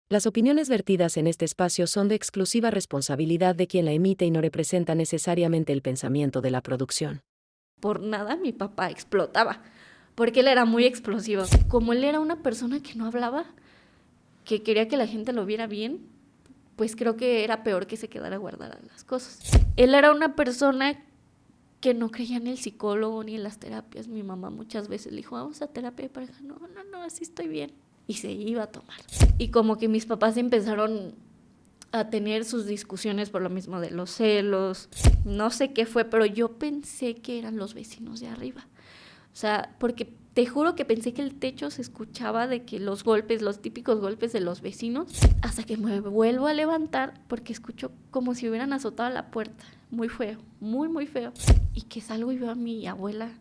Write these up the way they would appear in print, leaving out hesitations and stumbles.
Las opiniones vertidas en este espacio son de exclusiva responsabilidad de quien la emite y no representa necesariamente el pensamiento de la producción. Por nada mi papá explotaba, porque él era muy explosivo. Como él era una persona que no hablaba, que quería que la gente lo viera bien, pues creo que era peor que se quedara guardada las cosas. Él era una persona que no creía en el psicólogo ni en las terapias. Mi mamá muchas veces le dijo, vamos a terapia de pareja. No, así estoy bien. Y se iba a tomar. Y como que mis papás empezaron a tener sus discusiones por lo mismo de los celos. No sé qué fue, pero yo pensé que eran los vecinos de arriba. O sea, porque te juro que pensé que el techo se escuchaba de que los golpes, los típicos golpes de los vecinos, hasta que me vuelvo a levantar porque escucho como si hubieran azotado la puerta. Muy feo, muy feo. Y que salgo y veo a mi abuela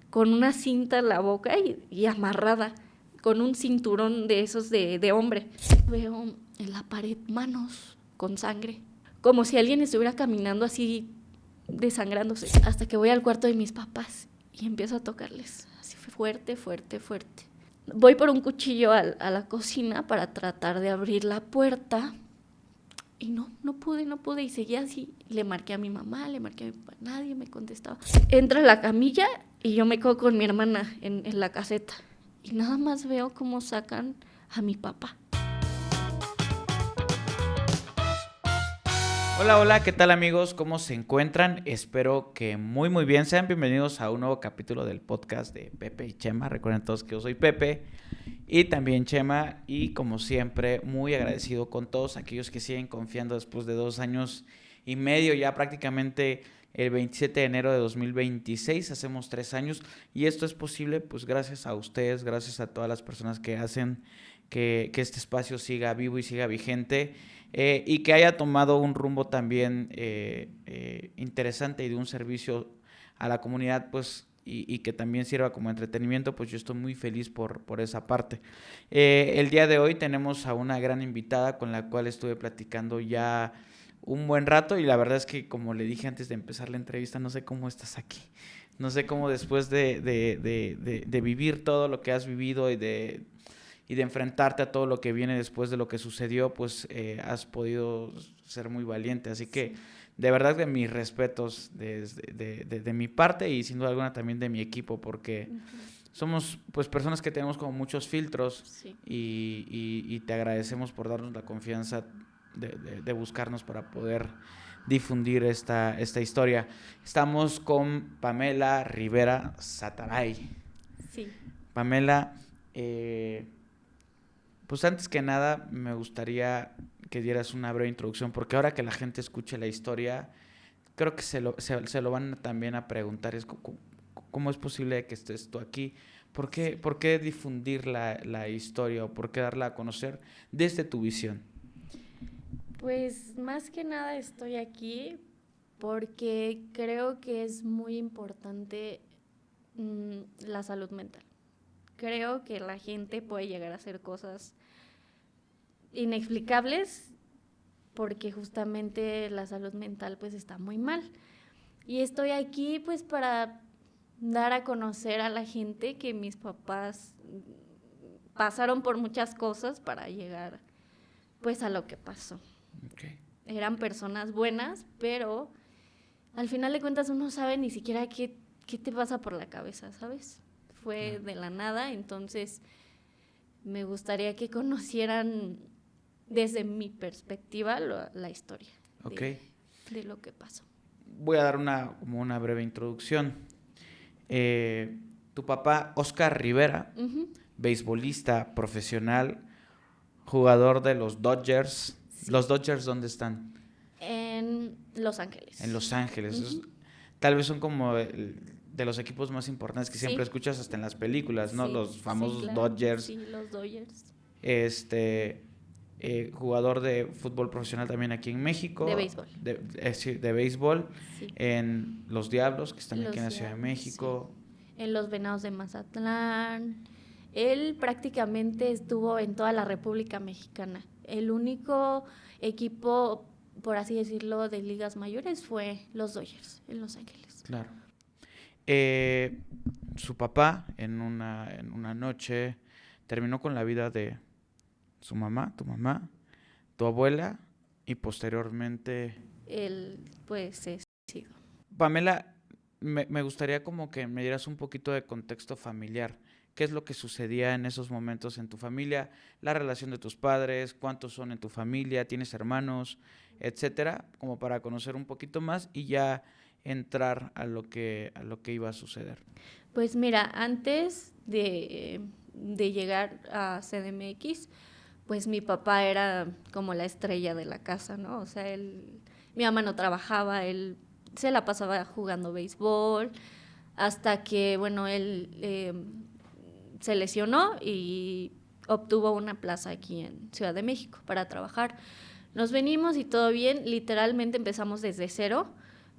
con una cinta en la boca y amarrada, con un cinturón de esos de hombre. Veo en la pared manos con sangre, como si alguien estuviera caminando así desangrándose. Hasta que voy al cuarto de mis papás y empiezo a tocarles, así fuerte. Voy por un cuchillo a la cocina para tratar de abrir la puerta y no pude y seguía así. Le marqué a mi mamá, le marqué a mi papá, nadie me contestaba. Entra a la camilla y yo me quedo con mi hermana en la caseta y nada más veo cómo sacan a mi papá. Hola, ¿qué tal amigos? ¿Cómo se encuentran? Espero que muy bien. Sean bienvenidos a un nuevo capítulo del podcast de Pepe y Chema. Recuerden todos que yo soy Pepe y también Chema. Y como siempre, muy agradecido con todos aquellos que siguen confiando después de 2 años y medio, ya prácticamente el 27 de enero de 2026, hacemos 3 años. Y esto es posible pues gracias a ustedes, gracias a todas las personas que hacen que este espacio siga vivo y siga vigente. Y que haya tomado un rumbo también interesante y de un servicio a la comunidad, pues, y que también sirva como entretenimiento, pues yo estoy muy feliz por esa parte. El día de hoy tenemos a una gran invitada con la cual estuve platicando ya un buen rato y la verdad es que, como le dije antes de empezar la entrevista, no sé cómo estás aquí. No sé cómo después de vivir todo lo que has vivido y de enfrentarte a todo lo que viene después de lo que sucedió, pues has podido ser muy valiente. Así que de verdad que mis respetos de mi parte y sin duda alguna también de mi equipo, porque somos pues personas que tenemos como muchos filtros Sí. y te agradecemos por darnos la confianza de buscarnos para poder difundir esta historia. Estamos con Pamela Rivera Sataray. Sí. Pamela, pues antes que nada me gustaría que dieras una breve introducción, porque ahora que la gente escuche la historia, creo que se lo van también a preguntar, ¿cómo es posible que estés tú aquí? ¿Por qué difundir la historia o por qué darla a conocer desde tu visión? Pues más que nada estoy aquí porque creo que es muy importante la salud mental. Creo que la gente puede llegar a hacer cosas inexplicables porque justamente la salud mental pues está muy mal. Y estoy aquí pues para dar a conocer a la gente que mis papás pasaron por muchas cosas para llegar pues a lo que pasó. Okay. Eran personas buenas, pero al final de cuentas uno sabe ni siquiera qué te pasa por la cabeza, ¿sabes? Fue de la nada, entonces me gustaría que conocieran desde mi perspectiva la historia Okay. de lo que pasó. Voy a dar como una breve introducción. Tu papá, Oscar Rivera, beisbolista profesional, jugador de los Dodgers. Sí. ¿Los Dodgers dónde están? En Los Ángeles. En Los Ángeles. Tal vez son como de los equipos más importantes que siempre escuchas hasta en las películas, ¿no? Sí, Los famosos claro. Dodgers. Sí, los Dodgers. Jugador de fútbol profesional también aquí en México. De béisbol. Sí, de béisbol. Sí. En los Diablos, que están Los aquí en la Ciudad de Diablos, México. Sí. En los Venados de Mazatlán. Él prácticamente estuvo en toda la República Mexicana. El único equipo, por así decirlo, de ligas mayores fue los Dodgers en Los Ángeles. Claro. Su papá en una noche terminó con la vida de su mamá, tu mamá, tu abuela y posteriormente... Él, pues, es sido. Pamela, me gustaría como que me dieras un poquito de contexto familiar. ¿Qué es lo que sucedía en esos momentos en tu familia? La relación de tus padres, cuántos son en tu familia, tienes hermanos, etcétera, como para conocer un poquito más y ya entrar a lo que iba a suceder. Pues mira, antes de llegar a CDMX, pues mi papá era como la estrella de la casa, ¿no? O sea, mi mamá no trabajaba, él se la pasaba jugando béisbol, hasta que, bueno, él se lesionó y obtuvo una plaza aquí en Ciudad de México para trabajar. Nos venimos y todo bien, literalmente empezamos desde cero.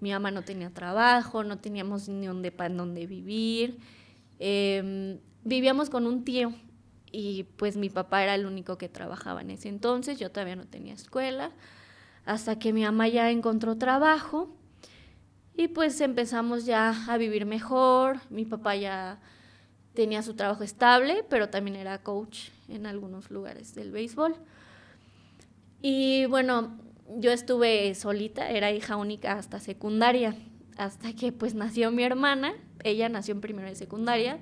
Mi mamá no tenía trabajo, no teníamos ni un depa en donde vivir. Vivíamos con un tío y pues mi papá era el único que trabajaba en ese entonces, yo todavía no tenía escuela, hasta que mi mamá ya encontró trabajo y pues empezamos ya a vivir mejor. Mi papá ya tenía su trabajo estable, pero también era coach en algunos lugares del béisbol. Y bueno, yo estuve solita, era hija única hasta secundaria, hasta que pues nació mi hermana. Ella nació en primero de secundaria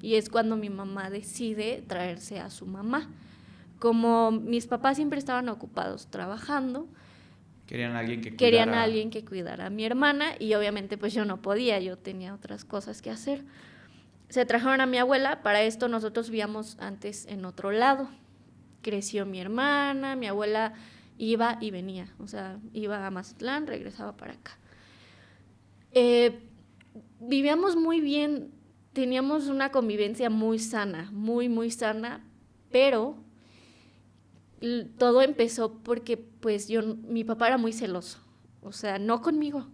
y es cuando mi mamá decide traerse a su mamá. Como mis papás siempre estaban ocupados trabajando, Querían a alguien que cuidara a mi hermana y obviamente pues yo no podía, yo tenía otras cosas que hacer. Se trajeron a mi abuela, para esto nosotros vivíamos antes en otro lado. Creció mi hermana, mi abuela iba y venía, o sea, iba a Mazatlán, regresaba para acá. Vivíamos muy bien, teníamos una convivencia muy sana, muy, muy sana, pero todo empezó porque pues mi papá era muy celoso, o sea, no conmigo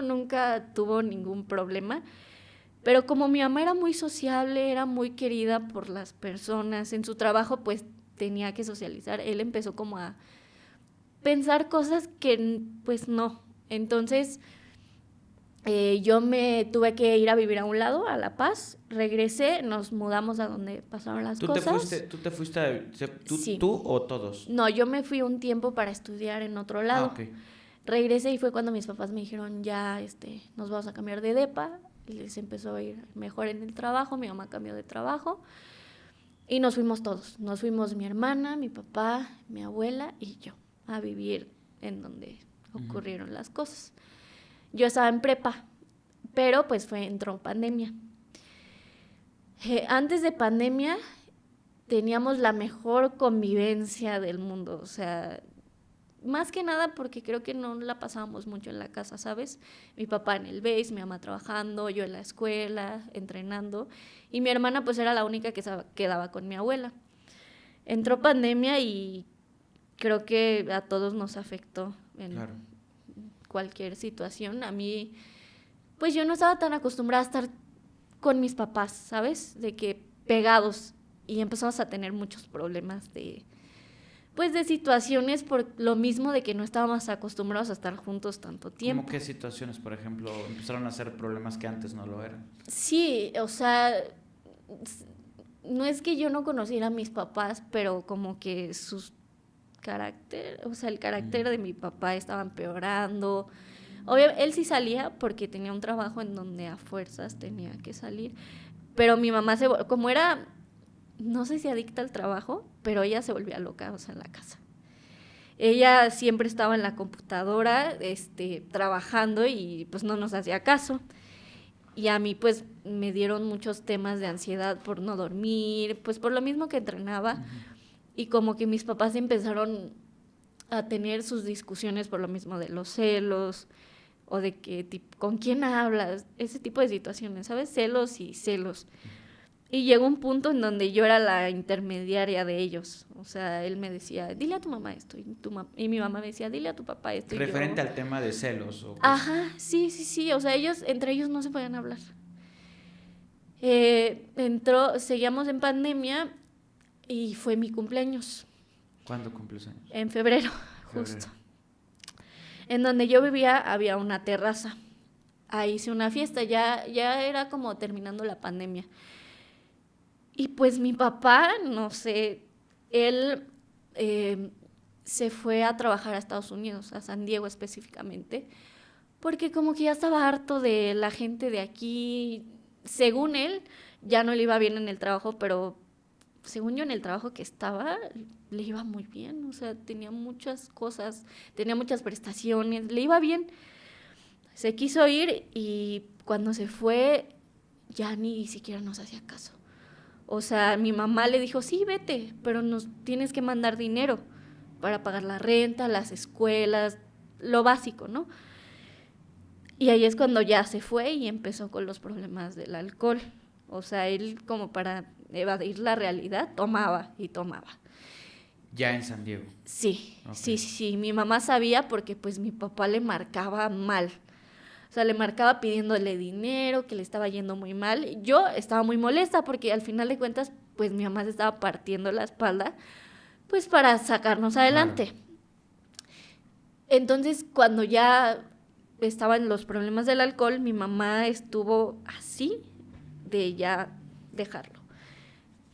nunca tuvo ningún problema, pero como mi mamá era muy sociable, era muy querida por las personas, en su trabajo pues tenía que socializar, él empezó como a pensar cosas que pues no, entonces yo me tuve que ir a vivir a un lado, a La Paz, regresé, nos mudamos a donde pasaron las cosas. ¿Tú te fuiste, Sí. tú o todos? No, yo me fui un tiempo para estudiar en otro lado. Ok. Regresé y fue cuando mis papás me dijeron, ya, nos vamos a cambiar de depa, y les empezó a ir mejor en el trabajo, mi mamá cambió de trabajo, y nos fuimos todos. Nos fuimos mi hermana, mi papá, mi abuela y yo a vivir en donde ocurrieron las cosas. Yo estaba en prepa, pero pues entró pandemia. Antes de pandemia teníamos la mejor convivencia del mundo, o sea, más que nada porque creo que no la pasábamos mucho en la casa, ¿sabes? Mi papá en el béis, mi mamá trabajando, yo en la escuela, entrenando, y mi hermana pues era la única que quedaba con mi abuela. Entró pandemia y creo que a todos nos afectó en cualquier situación. A mí, pues yo no estaba tan acostumbrada a estar con mis papás, ¿sabes? De que pegados, y empezamos a tener muchos problemas de situaciones por lo mismo de que no estábamos acostumbrados a estar juntos tanto tiempo. ¿Cómo qué situaciones, por ejemplo, empezaron a ser problemas que antes no lo eran? Sí, o sea, no es que yo no conociera a mis papás, pero como que el carácter de mi papá estaba empeorando. Obviamente, él sí salía porque tenía un trabajo en donde a fuerzas tenía que salir, pero mi mamá como era, no sé si adicta al trabajo, pero ella se volvía loca, o sea, en la casa. Ella siempre estaba en la computadora, trabajando y pues no nos hacía caso. Y a mí pues me dieron muchos temas de ansiedad por no dormir, pues por lo mismo que entrenaba. Y como que mis papás empezaron a tener sus discusiones por lo mismo de los celos, o de que con quién hablas, ese tipo de situaciones, ¿sabes? Celos y celos. Y llegó un punto en donde yo era la intermediaria de ellos. O sea, él me decía, dile a tu mamá esto. Y mi mamá me decía, dile a tu papá esto. Referente al tema de celos. Ajá, sí. O sea, entre ellos no se podían hablar. Seguíamos en pandemia y fue mi cumpleaños. ¿Cuándo cumples años? En febrero, justo. En donde yo vivía había una terraza. Ahí hice una fiesta, ya era como terminando la pandemia. Y pues mi papá, no sé, él se fue a trabajar a Estados Unidos, a San Diego específicamente, porque como que ya estaba harto de la gente de aquí. Según él, ya no le iba bien en el trabajo, pero según yo en el trabajo que estaba, le iba muy bien, o sea, tenía muchas cosas, tenía muchas prestaciones, le iba bien. Se quiso ir y cuando se fue ya ni siquiera nos hacía caso. O sea, mi mamá le dijo, sí, vete, pero nos tienes que mandar dinero para pagar la renta, las escuelas, lo básico, ¿no? Y ahí es cuando ya se fue y empezó con los problemas del alcohol. O sea, él como para evadir la realidad, tomaba y tomaba. Ya en San Diego. Sí, Okay. sí. Mi mamá sabía porque pues mi papá le marcaba mal. O sea, le marcaba pidiéndole dinero, que le estaba yendo muy mal. Yo estaba muy molesta porque al final de cuentas, pues mi mamá se estaba partiendo la espalda, pues para sacarnos adelante. Claro. Entonces, cuando ya estaban los problemas del alcohol, mi mamá estuvo así de ya dejarlo.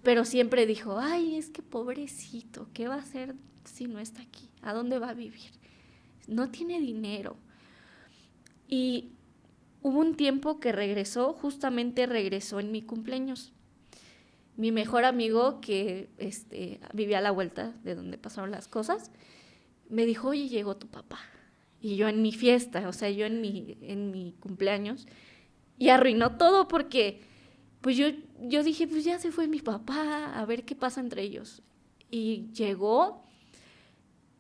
Pero siempre dijo, ay, es que pobrecito, ¿qué va a hacer si no está aquí? ¿A dónde va a vivir? No tiene dinero. Y hubo un tiempo que justamente regresó en mi cumpleaños. Mi mejor amigo, que vivía a la vuelta de donde pasaron las cosas, me dijo, oye, llegó tu papá. Y yo en mi fiesta, o sea, yo en mi cumpleaños, y arruinó todo porque pues yo dije, pues ya se fue mi papá, a ver qué pasa entre ellos. Y llegó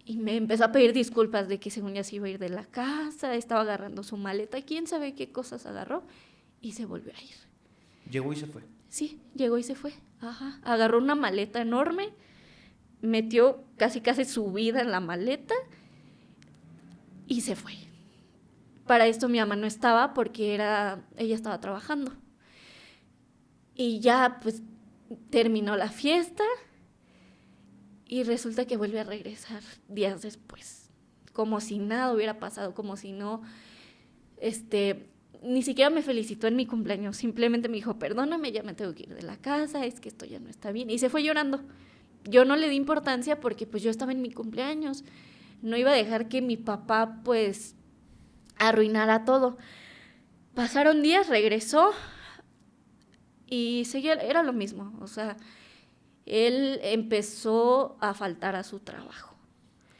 y me empezó a pedir disculpas de que según ya se iba a ir de la casa, estaba agarrando su maleta, quién sabe qué cosas agarró, y se volvió a ir. Llegó y se fue. Sí, llegó y se fue. Ajá. Agarró una maleta enorme, metió casi su vida en la maleta y se fue. Para esto mi mamá no estaba porque ella estaba trabajando. Y ya pues terminó la fiesta y resulta que vuelve a regresar días después, como si nada hubiera pasado, como si no, ni siquiera me felicitó en mi cumpleaños, simplemente me dijo, perdóname, ya me tengo que ir de la casa, es que esto ya no está bien, y se fue llorando. Yo no le di importancia porque pues yo estaba en mi cumpleaños, no iba a dejar que mi papá pues arruinara todo. Pasaron días, regresó y seguía, era lo mismo, o sea, él empezó a faltar a su trabajo.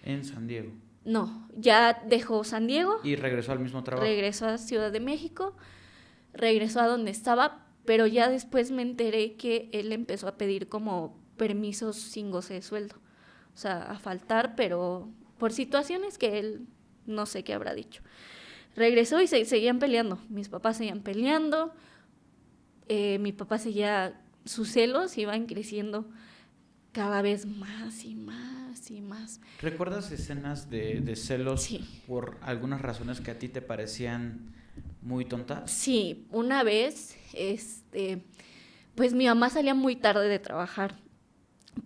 En San Diego. No, ya dejó San Diego. Y regresó al mismo trabajo. Regresó a Ciudad de México, regresó a donde estaba, pero ya después me enteré que él empezó a pedir como permisos sin goce de sueldo. O sea, a faltar, pero por situaciones que él no sé qué habrá dicho. Regresó y seguían peleando. Mis papás seguían peleando. Mi papá seguía, sus celos iban creciendo cada vez más y más y más. ¿Recuerdas escenas de celos Sí. por algunas razones que a ti te parecían muy tontas? Sí, una vez, pues mi mamá salía muy tarde de trabajar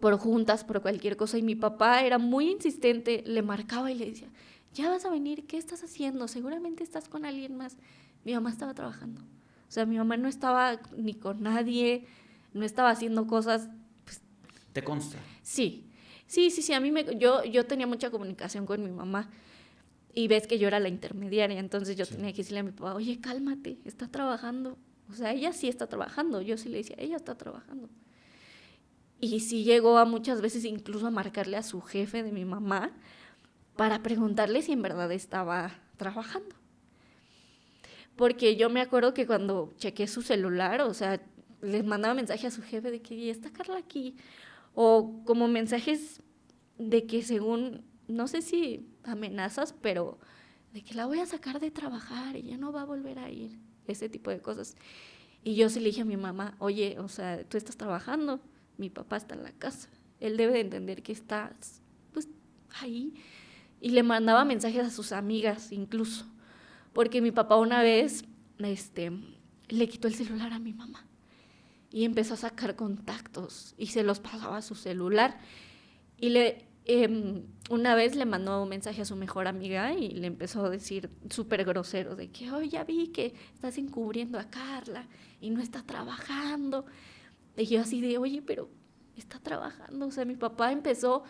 por juntas, por cualquier cosa, y mi papá era muy insistente, le marcaba y le decía, ya vas a venir, ¿qué estás haciendo? Seguramente estás con alguien más. Mi mamá estaba trabajando. O sea, mi mamá no estaba ni con nadie, no estaba haciendo cosas. Pues, ¿Te consta? sí, yo tenía mucha comunicación con mi mamá y ves que yo era la intermediaria, entonces yo tenía que decirle a mi papá, oye, cálmate, está trabajando. O sea, ella sí está trabajando, yo sí le decía, ella está trabajando. Y sí llegó a muchas veces incluso a marcarle a su jefe de mi mamá para preguntarle si en verdad estaba trabajando. Porque yo me acuerdo que cuando chequé su celular, o sea, les mandaba mensaje a su jefe de que está Carla aquí, o como mensajes de que según, no sé si amenazas, pero de que la voy a sacar de trabajar y ya no va a volver a ir, ese tipo de cosas. Y yo sí le dije a mi mamá, oye, o sea, tú estás trabajando, mi papá está en la casa, él debe de entender que estás pues ahí. Y le mandaba mensajes a sus amigas incluso, porque mi papá una vez le quitó el celular a mi mamá y empezó a sacar contactos y se los pasaba a su celular. Y una vez le mandó un mensaje a su mejor amiga y le empezó a decir súper grosero de que, oye, ya vi que estás encubriendo a Carla y no está trabajando. Y yo así de, oye, pero está trabajando. O sea, mi papá empezó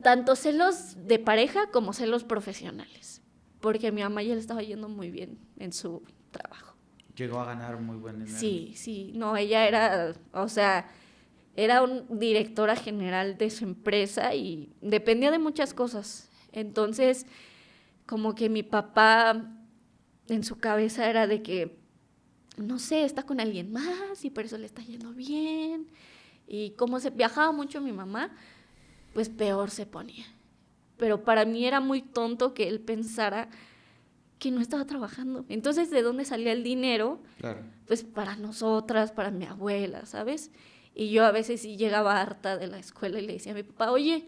tanto celos de pareja como celos profesionales, porque a mi mamá ya le estaba yendo muy bien en su trabajo. Llegó a ganar muy buen dinero. Sí, no, ella era, o sea, era directora general de su empresa y dependía de muchas cosas. Entonces, como que mi papá en su cabeza era de que, no sé, está con alguien más y por eso le está yendo bien. Y como se viajaba mucho mi mamá, pues peor se ponía. Pero para mí era muy tonto que él pensara que no estaba trabajando. Entonces, ¿de dónde salía el dinero? Claro. Pues para nosotras, para mi abuela, ¿sabes? Y yo a veces sí llegaba harta de la escuela y le decía a mi papá, oye,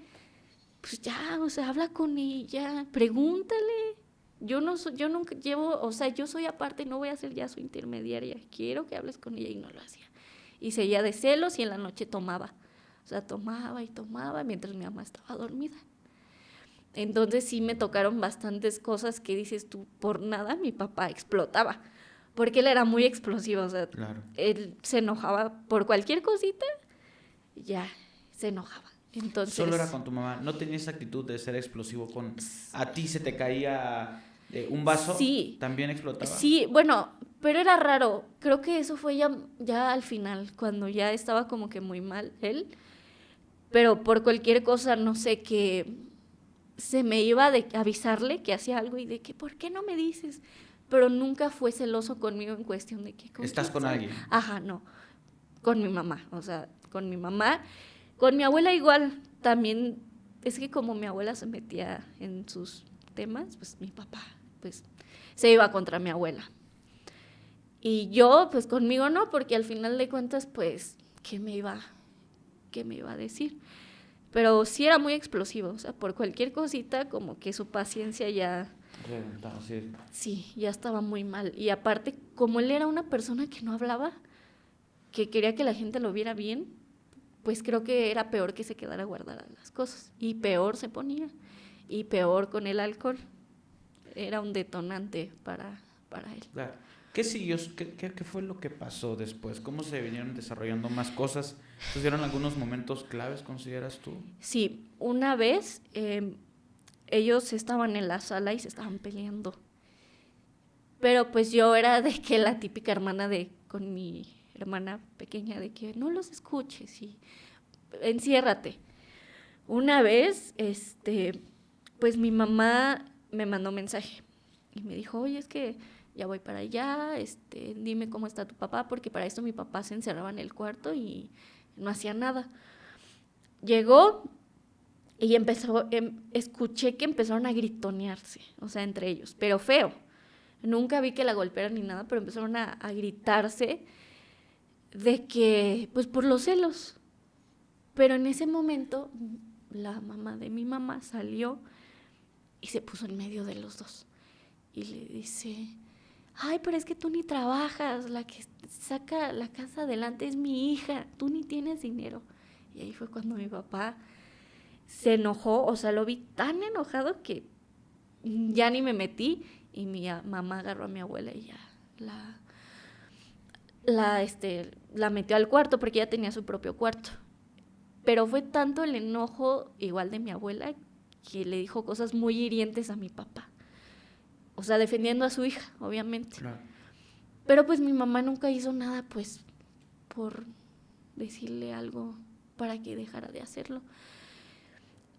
pues ya, o sea, habla con ella, pregúntale. Yo nunca llevo, o sea, yo soy aparte, no voy a ser ya su intermediaria. Quiero que hables con ella, y no lo hacía. Y seguía de celos y en la noche tomaba. O sea, tomaba y tomaba mientras mi mamá estaba dormida. Entonces sí me tocaron bastantes cosas que dices tú, por nada mi papá explotaba, porque él era muy explosivo, o sea, Claro. él se enojaba por cualquier cosita, ya se enojaba. Entonces, Solo era con tu mamá. ¿No tenías esa actitud de ser explosivo con... ¿A ti se te caía un vaso? Sí. ¿También explotaba? Sí, bueno, pero era raro. Creo que eso fue ya al final, cuando ya estaba como que muy mal él. Pero por cualquier cosa, no sé, que se me iba de avisarle que hacía algo y de que, ¿por qué no me dices? Pero nunca fue celoso conmigo en cuestión de que... ¿Estás con alguien? Ajá, no. Con mi mamá, o sea, con mi mamá. Con mi abuela igual, también, es que como mi abuela se metía en sus temas, pues mi papá, pues, se iba contra mi abuela. Y yo, pues conmigo no, porque al final de cuentas, pues, ¿qué me iba a decir? Pero sí era muy explosivo, o sea, por cualquier cosita, como que su paciencia ya... Sí. Sí, ya estaba muy mal. Y aparte, como él era una persona que no hablaba, que quería que la gente lo viera bien, pues creo que era peor que se quedara guardada las cosas. Y peor se ponía. Y peor con el alcohol. Era un detonante para él. Claro. ¿Qué siguió? ¿Qué fue lo que pasó después? ¿Cómo se vinieron desarrollando más cosas? ¿Tuvieron algunos momentos claves, consideras tú? Sí, una vez ellos estaban en la sala y se estaban peleando. Pero pues yo era de que la típica hermana con mi hermana pequeña, de que no los escuches y enciérrate. Una vez, pues mi mamá me mandó mensaje y me dijo, oye, es que ya voy para allá, dime cómo está tu papá, porque para esto mi papá se encerraba en el cuarto y no hacía nada. Llegó y escuché que empezaron a gritonearse, o sea, entre ellos, pero feo. Nunca vi que la golpearan ni nada, pero empezaron a gritarse de que, pues por los celos. Pero en ese momento, la mamá de mi mamá salió y se puso en medio de los dos. Y le dice, ay, pero es que tú ni trabajas, la que saca la casa adelante es mi hija, tú ni tienes dinero. Y ahí fue cuando mi papá se enojó, o sea, lo vi tan enojado que ya ni me metí y mi mamá agarró a mi abuela y ya la metió al cuarto porque ella tenía su propio cuarto. Pero fue tanto el enojo igual de mi abuela que le dijo cosas muy hirientes a mi papá. O sea, defendiendo a su hija, obviamente. Claro. Pero pues mi mamá nunca hizo nada, pues, por decirle algo para que dejara de hacerlo.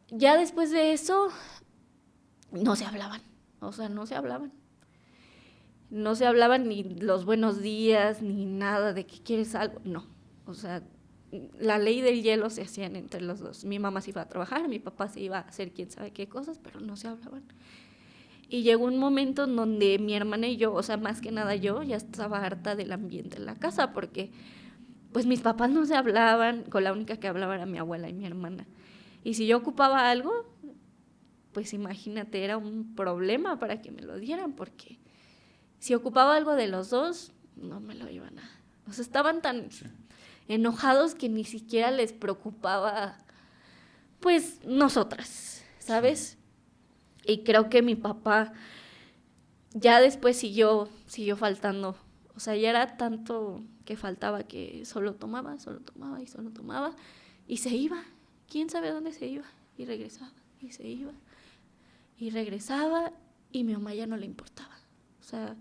Ya después de eso, no se hablaban. O sea, no se hablaban. No se hablaban ni los buenos días, ni nada de que quieres algo. No. O sea, la ley del hielo se hacían entre los dos. Mi mamá se iba a trabajar, mi papá se iba a hacer quién sabe qué cosas, pero no se hablaban. Y llegó un momento en donde mi hermana y yo, o sea, más que nada yo, ya estaba harta del ambiente en la casa, porque pues mis papás no se hablaban, con la única que hablaba era mi abuela y mi hermana. Y si yo ocupaba algo, pues imagínate, era un problema para que me lo dieran, porque si ocupaba algo de los dos, no me lo iban a... O sea, estaban tan enojados que ni siquiera les preocupaba, pues, nosotras, ¿sabes? Y creo que mi papá ya después siguió faltando. O sea, ya era tanto que faltaba que solo tomaba y se iba. ¿Quién sabe dónde se iba? Y regresaba. y se iba. Y regresaba y mi mamá ya no le importaba. O sea,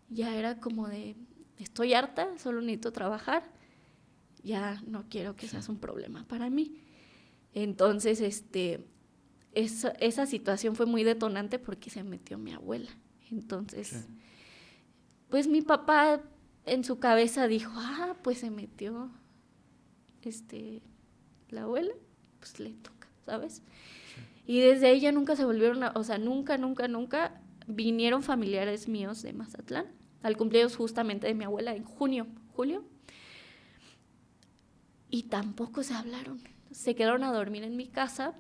ya era como de, estoy harta, solo necesito trabajar, ya no quiero que seas un problema para mí. Entonces, esa situación fue muy detonante porque se metió mi abuela. Entonces, pues mi papá en su cabeza dijo, pues se metió la abuela, pues le toca, ¿sabes? Y desde ahí ya nunca se volvieron, o sea, nunca vinieron familiares míos de Mazatlán al cumpleaños justamente de mi abuela en julio, y tampoco se hablaron. Se quedaron a dormir en mi casa,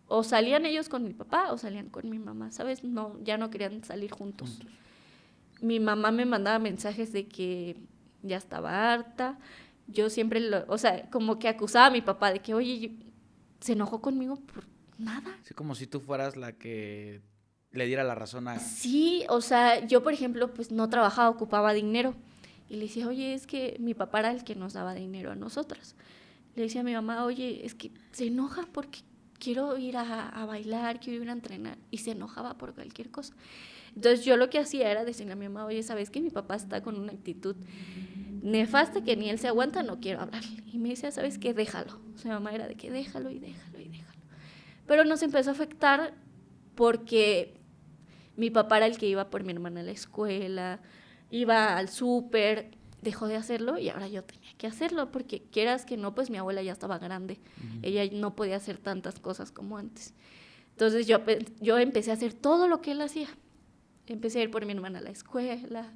o salían ellos con mi papá o salían con mi mamá, ¿sabes? No, ya no querían salir juntos. Mi mamá me mandaba mensajes de que ya estaba harta. Yo siempre, o sea, como que acusaba a mi papá de que, oye, se enojó conmigo por nada. Sí, como si tú fueras la que le diera la razón a... Sí, o sea, yo, por ejemplo, pues no trabajaba, ocupaba dinero. Y le decía, oye, es que mi papá era el que nos daba dinero a nosotras. Le decía a mi mamá, oye, es que se enoja porque quiero ir a bailar, quiero ir a entrenar. Y se enojaba por cualquier cosa. Entonces yo lo que hacía era decirle a mi mamá, oye, ¿sabes que mi papá está con una actitud nefasta que ni él se aguanta? No quiero hablarle. Y me decía, ¿sabes qué? Déjalo. O sea, mi mamá era de que déjalo y déjalo y déjalo. Pero nos empezó a afectar porque mi papá era el que iba por mi hermana a la escuela, iba al súper, dejó de hacerlo y ahora yo tenía que hacerlo porque quieras que no, pues mi abuela ya estaba grande. Ella no podía hacer tantas cosas como antes. Entonces yo empecé a hacer todo lo que él hacía. Empecé a ir por mi hermana a la escuela,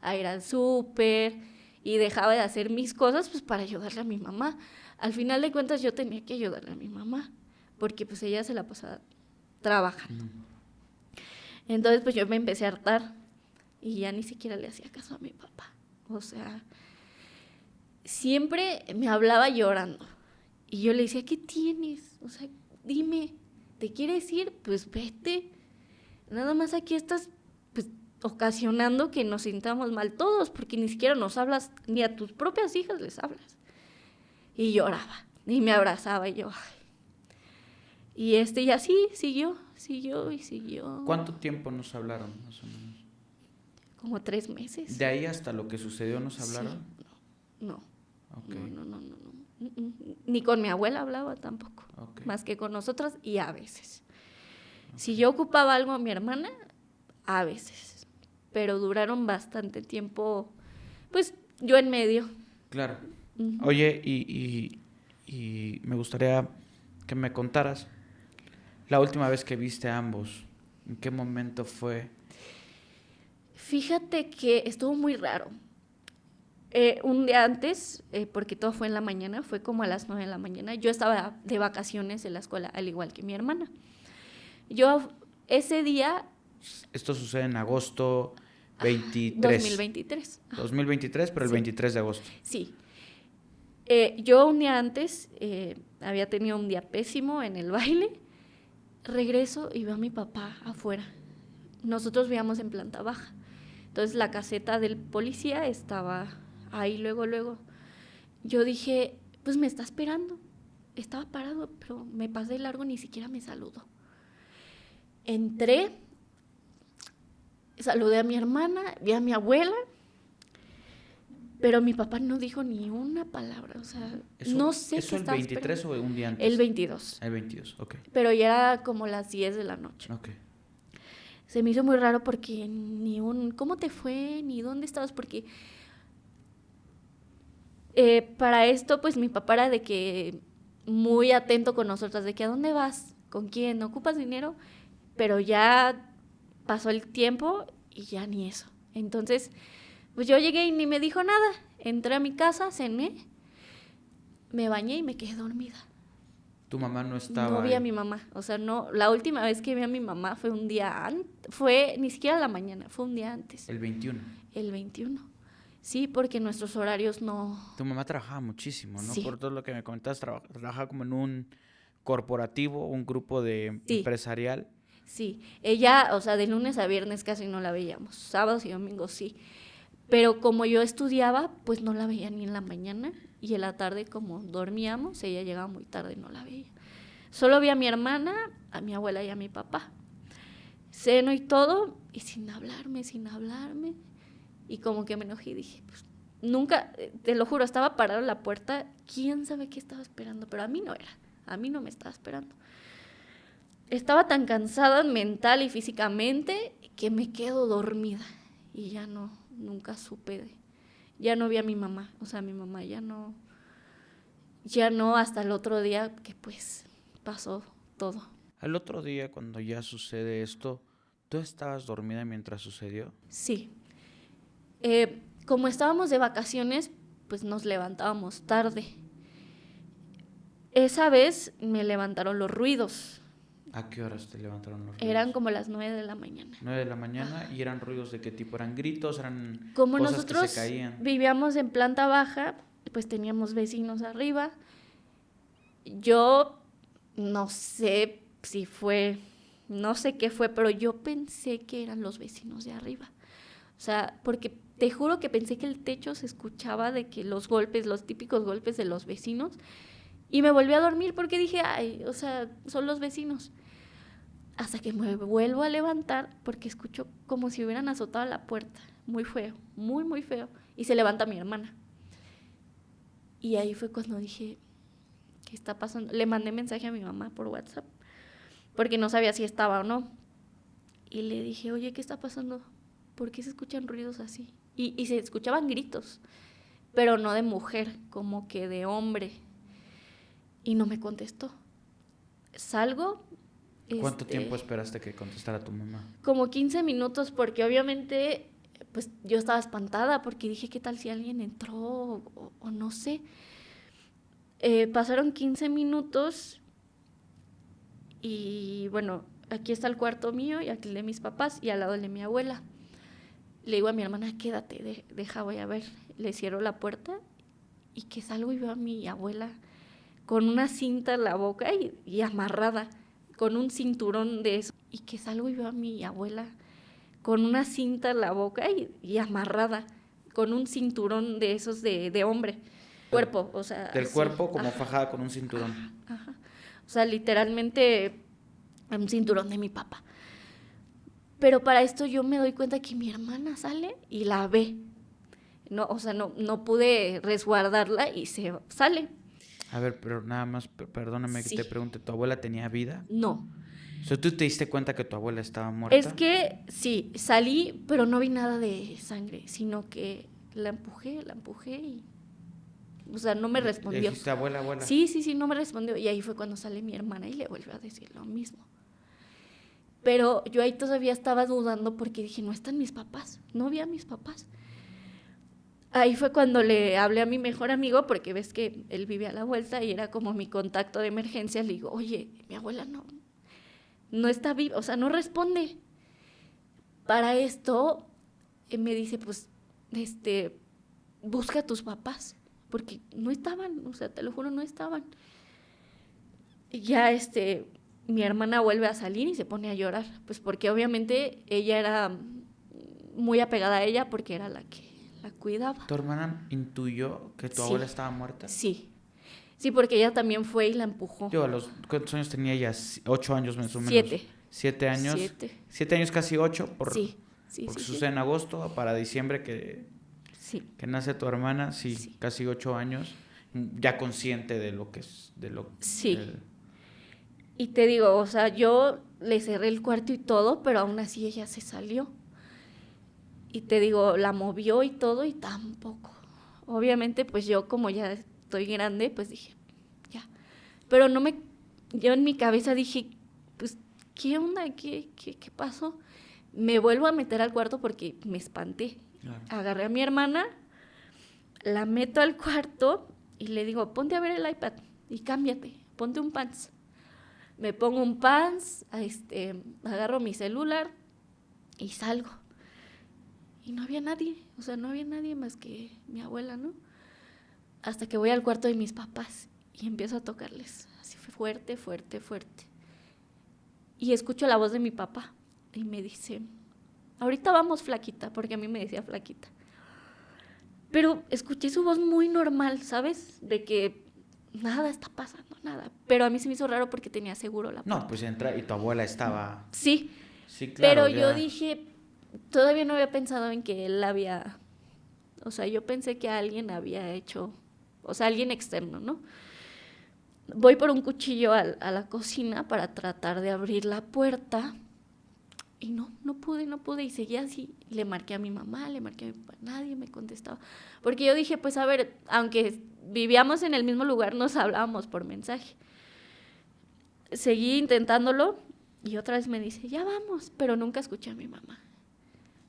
a ir al súper y dejaba de hacer mis cosas pues para ayudarle a mi mamá. Al final de cuentas yo tenía que ayudarle a mi mamá porque pues ella se la pasaba trabajando. Entonces pues yo me empecé a hartar y ya ni siquiera le hacía caso a mi papá. O sea, siempre me hablaba llorando y yo le decía, ¿qué tienes? O sea, dime, ¿te quieres ir? Pues vete. Nada más aquí estás pues ocasionando que nos sintamos mal todos, porque ni siquiera nos hablas, ni a tus propias hijas les hablas. Y lloraba, y me abrazaba, y yo, y y así siguió. ¿Cuánto tiempo nos hablaron, más o menos? Como 3 meses. ¿De ahí hasta lo que sucedió nos hablaron? Sí, no. Okay. No. Ni con mi abuela hablaba tampoco, Okay. más que con nosotras y a veces. Okay. Si yo ocupaba algo a mi hermana, a veces, pero duraron bastante tiempo, pues yo en medio. Claro. Oye, y me gustaría que me contaras la última vez que viste a ambos. ¿En qué momento fue? Fíjate que estuvo muy raro. Un día antes, porque todo fue en la mañana, fue como a las 9 de la mañana, yo estaba de vacaciones en la escuela, al igual que mi hermana. Yo ese día... Esto sucede en agosto 23. 2023. 2023, pero el 23 de agosto. Sí. Yo un día antes había tenido un día pésimo en el baile. Regreso y veo a mi papá afuera. Nosotros vivíamos en planta baja. Entonces la caseta del policía estaba ahí luego. Yo dije, pues me está esperando. Estaba parado, pero me pasé de largo, ni siquiera me saludó. Entré, saludé a mi hermana, vi a mi abuela, pero mi papá no dijo ni una palabra, o sea, no sé qué estaba esperando. ¿Eso el 23 o un día antes? El 22. El 22, ok. Pero ya era como las 10 de la noche. Ok. Se me hizo muy raro porque ¿cómo te fue? Ni dónde estabas, porque para esto, pues mi papá era de que muy atento con nosotras, de que ¿a dónde vas? ¿Con quién? ¿Ocupas dinero? Pero ya pasó el tiempo y ya ni eso. Entonces, pues yo llegué y ni me dijo nada. Entré a mi casa, cené, me bañé y me quedé dormida. ¿Tu mamá no estaba No vi ahí? a mi mamá. O sea, no, la última vez que vi a mi mamá fue un día antes. Ni siquiera a la mañana, fue un día antes. El 21. El 21. Sí, porque nuestros horarios no... Tu mamá trabajaba muchísimo, ¿no? Sí. Por todo lo que me comentabas, trabajaba como en un corporativo, un grupo de Sí. empresarial. Sí, ella, o sea, de lunes a viernes casi no la veíamos, sábados y domingos sí, pero como yo estudiaba, pues no la veía ni en la mañana y en la tarde como dormíamos, ella llegaba muy tarde y no la veía. Solo vi a mi hermana, a mi abuela y a mi papá. Ceno y todo, y sin hablarme. Y como que me enojé y dije, pues nunca, te lo juro, estaba parado en la puerta, quién sabe qué estaba esperando, pero a mí no me estaba esperando. Estaba tan cansada mental y físicamente que me quedo dormida y nunca supe, ya no vi a mi mamá, o sea, mi mamá ya no hasta el otro día que pues pasó todo. Al otro día, cuando ya sucede esto, ¿tú estabas dormida mientras sucedió? Sí. Como estábamos de vacaciones, pues nos levantábamos tarde. Esa vez me levantaron los ruidos. ¿A qué horas te levantaron los ruidos? Eran como las 9 de la mañana. 9 de la mañana. Ajá. ¿Y eran ruidos de qué tipo? ¿Eran gritos? ¿Eran como cosas nosotros que se caían? vivíamos en planta baja, pues teníamos vecinos arriba. Yo no sé qué fue, pero yo pensé que eran los vecinos de arriba. O sea, porque te juro que pensé que el techo se escuchaba de que los típicos golpes de los vecinos, y me volví a dormir porque dije, ay, o sea, son los vecinos. Hasta que me vuelvo a levantar porque escucho como si hubieran azotado la puerta. Muy feo, muy, muy feo. Y se levanta mi hermana. Y ahí fue cuando dije, ¿qué está pasando? Le mandé mensaje a mi mamá por WhatsApp porque no sabía si estaba o no. Y le dije, oye, ¿qué está pasando? ¿Por qué se escuchan ruidos así? Y se escuchaban gritos, pero no de mujer, como que de hombre. Y no me contestó. Salgo. ¿Cuánto tiempo esperaste que contestara tu mamá? Como 15 minutos, porque obviamente pues yo estaba espantada porque dije, ¿qué tal si alguien entró o no sé? Pasaron 15 minutos y bueno, aquí está el cuarto mío y aquí el de mis papás y al lado el de mi abuela. Le digo a mi hermana, quédate, deja, voy a ver. Le cierro la puerta y que salgo y veo a mi abuela con una cinta en la boca y amarrada, con un cinturón de eso. Y que salgo y veo a mi abuela con una cinta en la boca y amarrada, con un cinturón de esos de hombre. Cuerpo, o sea. Del así, cuerpo como ajá, fajada con un cinturón. Ajá. O sea, literalmente un cinturón de mi papá. Pero para esto yo me doy cuenta que mi hermana sale y la ve. No, o sea, no pude resguardarla y se sale. A ver, pero nada más, perdóname que te pregunte, ¿tu abuela tenía vida? No. O sea, ¿tú te diste cuenta que tu abuela estaba muerta? Es que sí, salí, pero no vi nada de sangre, sino que la empujé y... O sea, no me respondió. ¿Le dijiste abuela? Sí, no me respondió. Y ahí fue cuando sale mi hermana y le volvió a decir lo mismo. Pero yo ahí todavía estaba dudando porque dije, no están mis papás, no vi a mis papás. Ahí fue cuando le hablé a mi mejor amigo, porque ves que él vive a la vuelta y era como mi contacto de emergencia. Le digo, oye, mi abuela no está viva, o sea, no responde. Para esto, me dice, pues, busca a tus papás, porque no estaban, o sea, te lo juro, no estaban. Y ya, mi hermana vuelve a salir y se pone a llorar, pues porque obviamente ella era muy apegada a ella porque era la que la cuidaba. ¿Tu hermana intuyó que tu abuela estaba muerta? Sí, porque ella también fue y la empujó. ¿Cuántos años tenía ella? 8 años más o menos. 7. 7 años. 7 años, casi 8, porque sucede en agosto, para diciembre que nace tu hermana, casi 8 años, ya consciente de lo que es, Y te digo, o sea, yo le cerré el cuarto y todo, pero aún así ella se salió. Y te digo, la movió y todo y tampoco. Obviamente, pues yo como ya estoy grande, pues dije, ya. Pero yo en mi cabeza dije, pues, ¿qué onda? ¿Qué pasó? Me vuelvo a meter al cuarto porque me espanté. Claro. Agarré a mi hermana, la meto al cuarto y le digo, ponte a ver el iPad y cámbiate, ponte un pants. Me pongo un pants, agarro mi celular y salgo. Y no había nadie, o sea, no había nadie más que mi abuela, ¿no? Hasta que voy al cuarto de mis papás y empiezo a tocarles, así fuerte. Y escucho la voz de mi papá y me dice, ahorita vamos, flaquita, porque a mí me decía flaquita. Pero escuché su voz muy normal, ¿sabes? De que nada está pasando, nada. Pero a mí se me hizo raro porque tenía seguro la puerta. No, pues entra y tu abuela estaba... Sí, Sí, claro, pero ya. yo dije, todavía no había pensado en que él había, o sea, yo pensé que alguien había hecho, o sea, alguien externo, ¿no? Voy por un cuchillo a la cocina para tratar de abrir la puerta y no pude y seguía así. Le marqué a mi mamá, le marqué a mi papá, nadie me contestaba. Porque yo dije, pues a ver, aunque vivíamos en el mismo lugar, nos hablábamos por mensaje. Seguí intentándolo y otra vez me dice, ya vamos, pero nunca escuché a mi mamá.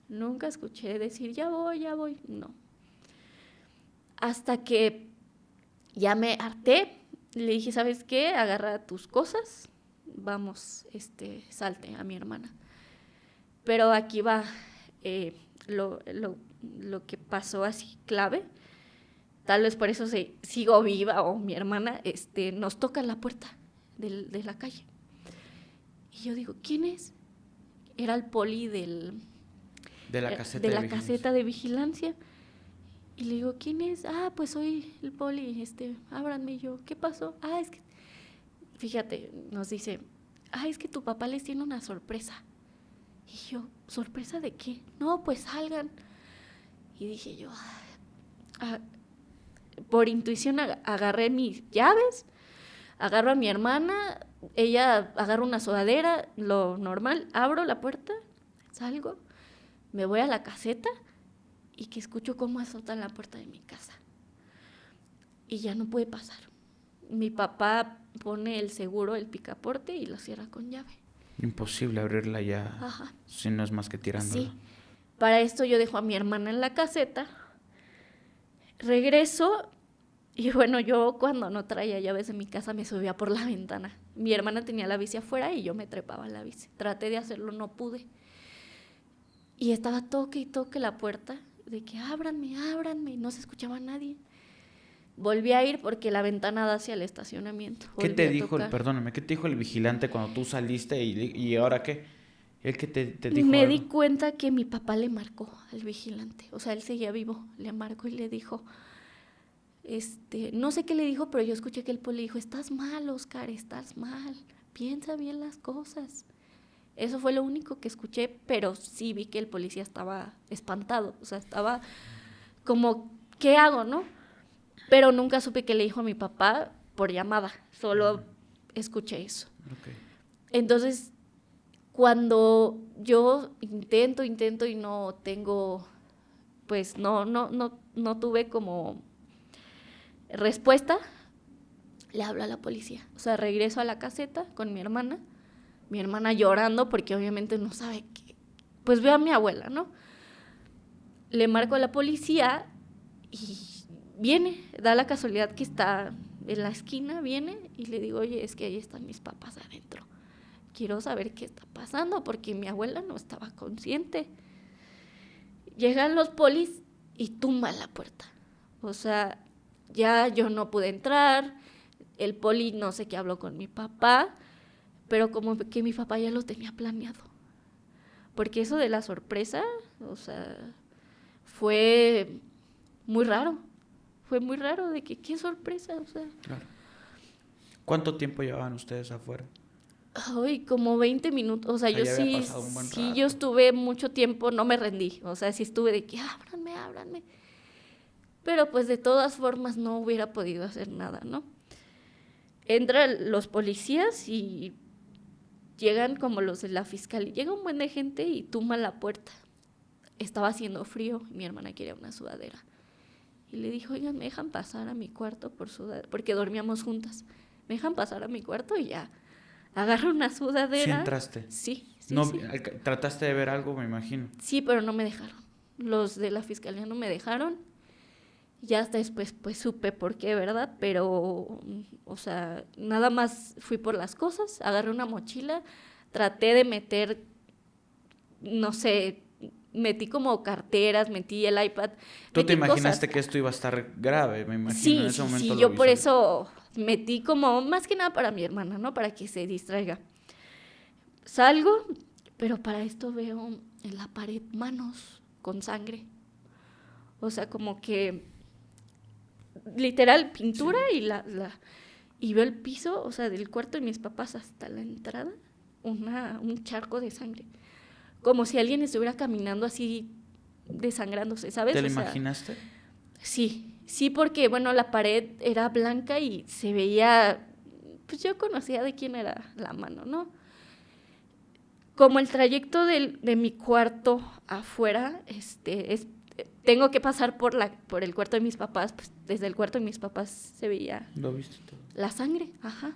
Nunca escuché decir, ya voy, no. Hasta que ya me harté, le dije, ¿sabes qué? Agarra tus cosas, vamos, salte a mi hermana. Pero aquí va lo que pasó así clave. Tal vez por eso sigo viva o mi hermana nos toca la puerta de la calle. Y yo digo, ¿quién es? Era el poli De la caseta de de la vigilancia. caseta de vigilancia. Y le digo, ¿quién es? Ah, pues soy el poli, ábranme. Y yo, ¿qué pasó? Ah, es que, fíjate, nos dice, es que tu papá les tiene una sorpresa. Y yo, ¿sorpresa de qué? No, pues salgan. Y dije yo, por intuición agarré mis llaves, agarro a mi hermana, ella agarra una sudadera, lo normal, abro la puerta, salgo, me voy a la caseta y que escucho cómo azotan la puerta de mi casa. Y ya no puede pasar. Mi papá pone el seguro, el picaporte y lo cierra con llave. Imposible abrirla ya. Ajá. Si no es más que tirándola. Sí. Para esto yo dejo a mi hermana en la caseta, regreso y bueno, yo cuando no traía llaves de mi casa me subía por la ventana. Mi hermana tenía la bici afuera y yo me trepaba en la bici. Traté de hacerlo, no pude. Y estaba toque y toque la puerta de que ábranme, y no se escuchaba a nadie. Volví a ir porque la ventana da hacia el estacionamiento. ¿Qué Volví te a dijo, tocar. perdóname, qué te dijo el vigilante cuando tú saliste y ahora qué? ¿El que te dijo Me algo? di cuenta que mi papá le marcó al vigilante. O sea, él seguía vivo. Le marcó y le dijo, no sé qué le dijo, pero yo escuché que el poli le dijo, estás mal, Oscar, estás mal. Piensa bien las cosas. Eso fue lo único que escuché, pero sí vi que el policía estaba espantado. O sea, estaba como, ¿qué hago, no? Pero nunca supe qué le dijo a mi papá por llamada. Solo escuché eso. Okay. Entonces, cuando yo intento y no tengo, pues no tuve como respuesta, le hablo a la policía. O sea, regreso a la caseta con mi hermana llorando porque obviamente no sabe qué. Pues veo a mi abuela, ¿no? Le marco a la policía y viene, da la casualidad que está en la esquina, viene y le digo, oye, es que ahí están mis papás adentro. Quiero saber qué está pasando porque mi abuela no estaba consciente. Llegan los polis y tumban la puerta. O sea, ya yo no pude entrar, el poli no sé qué habló con mi papá, pero como que mi papá ya lo tenía planeado. Porque eso de la sorpresa, o sea, fue muy raro. Fue muy raro de que qué sorpresa, o sea. Claro. ¿Cuánto tiempo llevaban ustedes afuera? Ay, como 20 minutos, o sea, yo ya había sí, pasado un buen sí, rato. yo estuve mucho tiempo, no me rendí, o sea, sí estuve de que ábranme, pero pues de todas formas no hubiera podido hacer nada, ¿no? Entran los policías y llegan como los de la fiscalía, llega un buen de gente y tumban la puerta. Estaba haciendo frío, mi hermana quería una sudadera. Y le dijo, oigan, ¿me dejan pasar a mi cuarto por sudadera? Porque dormíamos juntas. ¿Me dejan pasar a mi cuarto? Y ya, agarro una sudadera. ¿Sí entraste? Sí. No, sí. Trataste de ver algo, me imagino. Sí, pero no me dejaron. Los de la fiscalía no me dejaron. Ya hasta después pues supe por qué, ¿verdad? Pero, o sea, nada más fui por las cosas, agarré una mochila, traté de meter, no sé, metí como carteras, metí el iPad. ¿Tú te imaginaste cosas. que esto iba a estar grave? Me imagino Sí, en ese momento. yo por eso metí como, más que nada para mi hermana, ¿no? Para que se distraiga. Salgo, pero para esto veo en la pared manos con sangre. O sea, como que literal, pintura y veo el piso, o sea, del cuarto de mis papás hasta la entrada, un charco de sangre. Como si alguien estuviera caminando así, desangrándose, ¿sabes? ¿Te lo O sea, imaginaste? Sí, porque, bueno, la pared era blanca y se veía, pues yo conocía de quién era la mano, ¿no? Como el trayecto de mi cuarto afuera, tengo que pasar por el cuarto de mis papás, pues desde el cuarto de mis papás se veía ¿Lo viste todo? la sangre, ajá.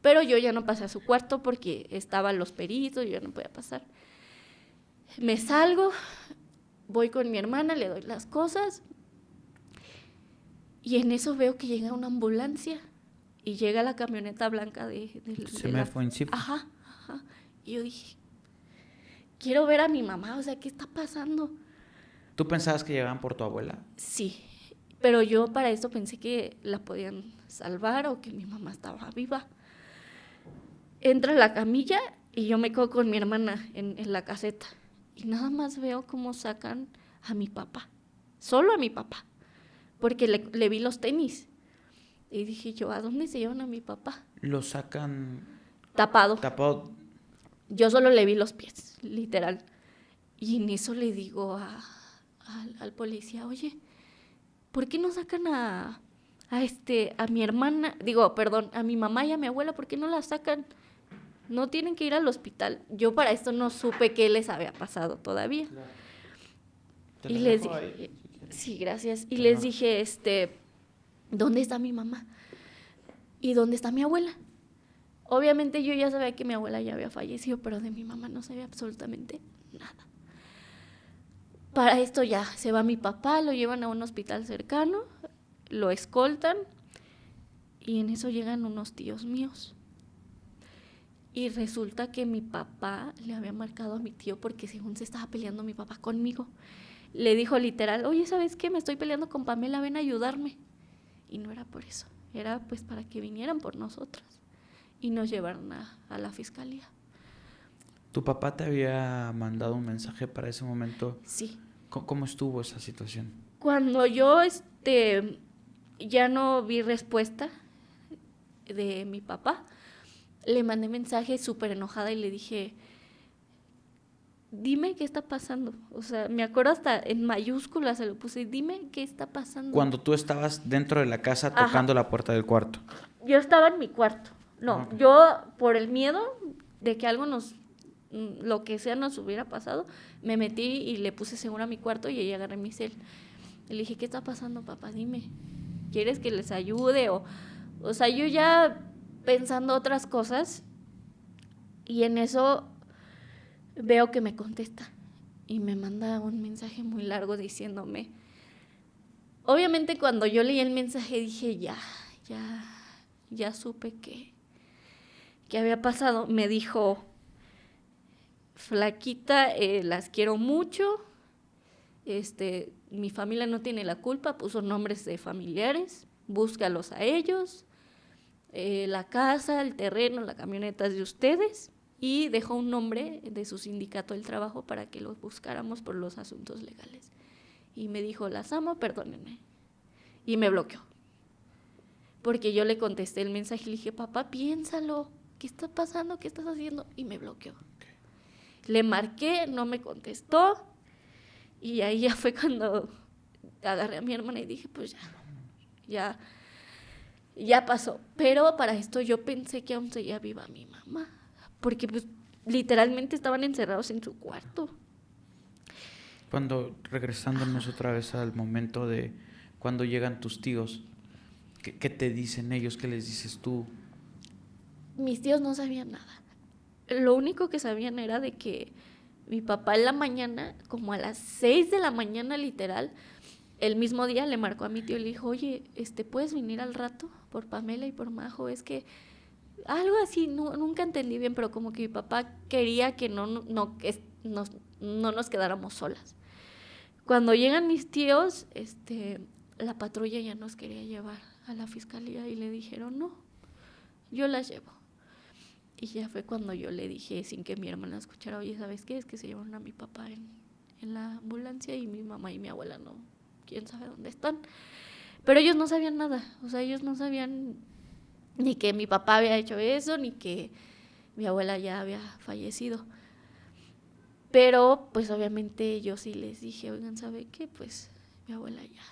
Pero yo ya no pasé a su cuarto porque estaban los peritos, yo ya no podía pasar. Me salgo, voy con mi hermana, le doy las cosas y en eso veo que llega una ambulancia y llega la camioneta blanca Se me fue encima. Ajá. Y yo dije, quiero ver a mi mamá, o sea, ¿qué está pasando? ¿Tú pensabas que llegaban por tu abuela? Sí, pero yo para eso pensé que la podían salvar o que mi mamá estaba viva. Entra la camilla y yo me quedo con mi hermana en la caseta. Y nada más veo cómo sacan a mi papá, solo a mi papá, porque le vi los tenis. Y dije yo, ¿a dónde se llevan a mi papá? Lo sacan Tapado. tapado. Yo solo le vi los pies, literal. Y en eso le digo al policía, oye, ¿por qué no sacan a mi hermana? Digo, perdón, a mi mamá y a mi abuela, ¿por qué no la sacan? No tienen que ir al hospital. Yo para esto no supe qué les había pasado todavía. Claro. Y les dije, sí, gracias. Y les dije, ¿dónde está mi mamá? ¿Y dónde está mi abuela? Obviamente yo ya sabía que mi abuela ya había fallecido, pero de mi mamá no sabía absolutamente nada. Para esto ya se va mi papá, lo llevan a un hospital cercano, lo escoltan y en eso llegan unos tíos míos. Y resulta que mi papá le había marcado a mi tío porque según se estaba peleando mi papá conmigo. Le dijo literal, oye, ¿sabes qué? Me estoy peleando con Pamela, ven a ayudarme. Y no era por eso, era pues para que vinieran por nosotras y nos llevaron a la fiscalía. ¿Tu papá te había mandado un mensaje para ese momento? Sí. ¿Cómo estuvo esa situación? Cuando yo ya no vi respuesta de mi papá, le mandé mensaje súper enojada y le dije, dime qué está pasando. O sea, me acuerdo hasta en mayúsculas se lo puse, dime qué está pasando. Cuando tú estabas dentro de la casa tocando la puerta del cuarto. Yo estaba en mi cuarto. No, Okay. yo por el miedo de que algo lo que sea nos hubiera pasado, me metí y le puse seguro a mi cuarto y ahí agarré mi cel. Le dije, ¿qué está pasando, papá? Dime, ¿quieres que les ayude? O sea, yo ya pensando otras cosas y en eso veo que me contesta y me manda un mensaje muy largo diciéndome, obviamente cuando yo leí el mensaje dije, ya supe que había pasado. Me dijo, flaquita, las quiero mucho, mi familia no tiene la culpa, puso nombres de familiares, búscalos a ellos, la casa, el terreno, la camioneta es de ustedes, y dejó un nombre de su sindicato del trabajo para que los buscáramos por los asuntos legales. Y me dijo, las amo, perdónenme. Y me bloqueó. Porque yo le contesté el mensaje y le dije, papá, piénsalo, ¿qué está pasando? ¿Qué estás haciendo? Y me bloqueó. Okay. Le marqué, no me contestó, y ahí ya fue cuando agarré a mi hermana y dije, pues ya pasó. Pero para esto yo pensé que aún seguía viva mi mamá, porque pues literalmente estaban encerrados en su cuarto. Regresándonos otra vez al momento de cuando llegan tus tíos, ¿qué te dicen ellos? ¿Qué les dices tú? Mis tíos no sabían nada. Lo único que sabían era de que mi papá en la mañana, como a las 6 de la mañana literal, el mismo día le marcó a mi tío y le dijo, oye, ¿puedes venir al rato por Pamela y por Majo? Es que algo así, nunca entendí bien, pero como que mi papá quería que no nos quedáramos solas. Cuando llegan mis tíos, la patrulla ya nos quería llevar a la fiscalía y le dijeron, no, yo las llevo. Y ya fue cuando yo le dije, sin que mi hermana escuchara, oye, ¿sabes qué? Es que se llevaron a mi papá en la ambulancia y mi mamá y mi abuela no, quién sabe dónde están. Pero ellos no sabían nada, o sea, ellos no sabían ni que mi papá había hecho eso, ni que mi abuela ya había fallecido. Pero, pues, obviamente yo sí les dije, oigan, ¿sabe qué? Pues, mi abuela ya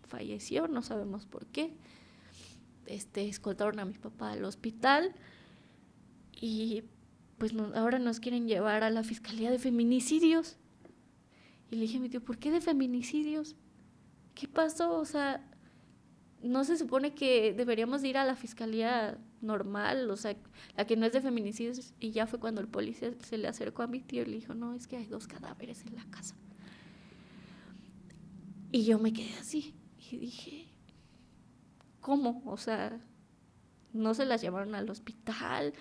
falleció, no sabemos por qué. Escoltaron a mi papá al hospital y, pues, ahora nos quieren llevar a la Fiscalía de Feminicidios. Y le dije a mi tío, ¿por qué de feminicidios? ¿Qué pasó? O sea, ¿no se supone que deberíamos ir a la fiscalía normal? O sea, la que no es de feminicidios. Y ya fue cuando el policía se le acercó a mi tío y le dijo, no, es que hay 2 cadáveres en la casa. Y yo me quedé así y dije, ¿cómo? O sea, no se las llevaron al hospital.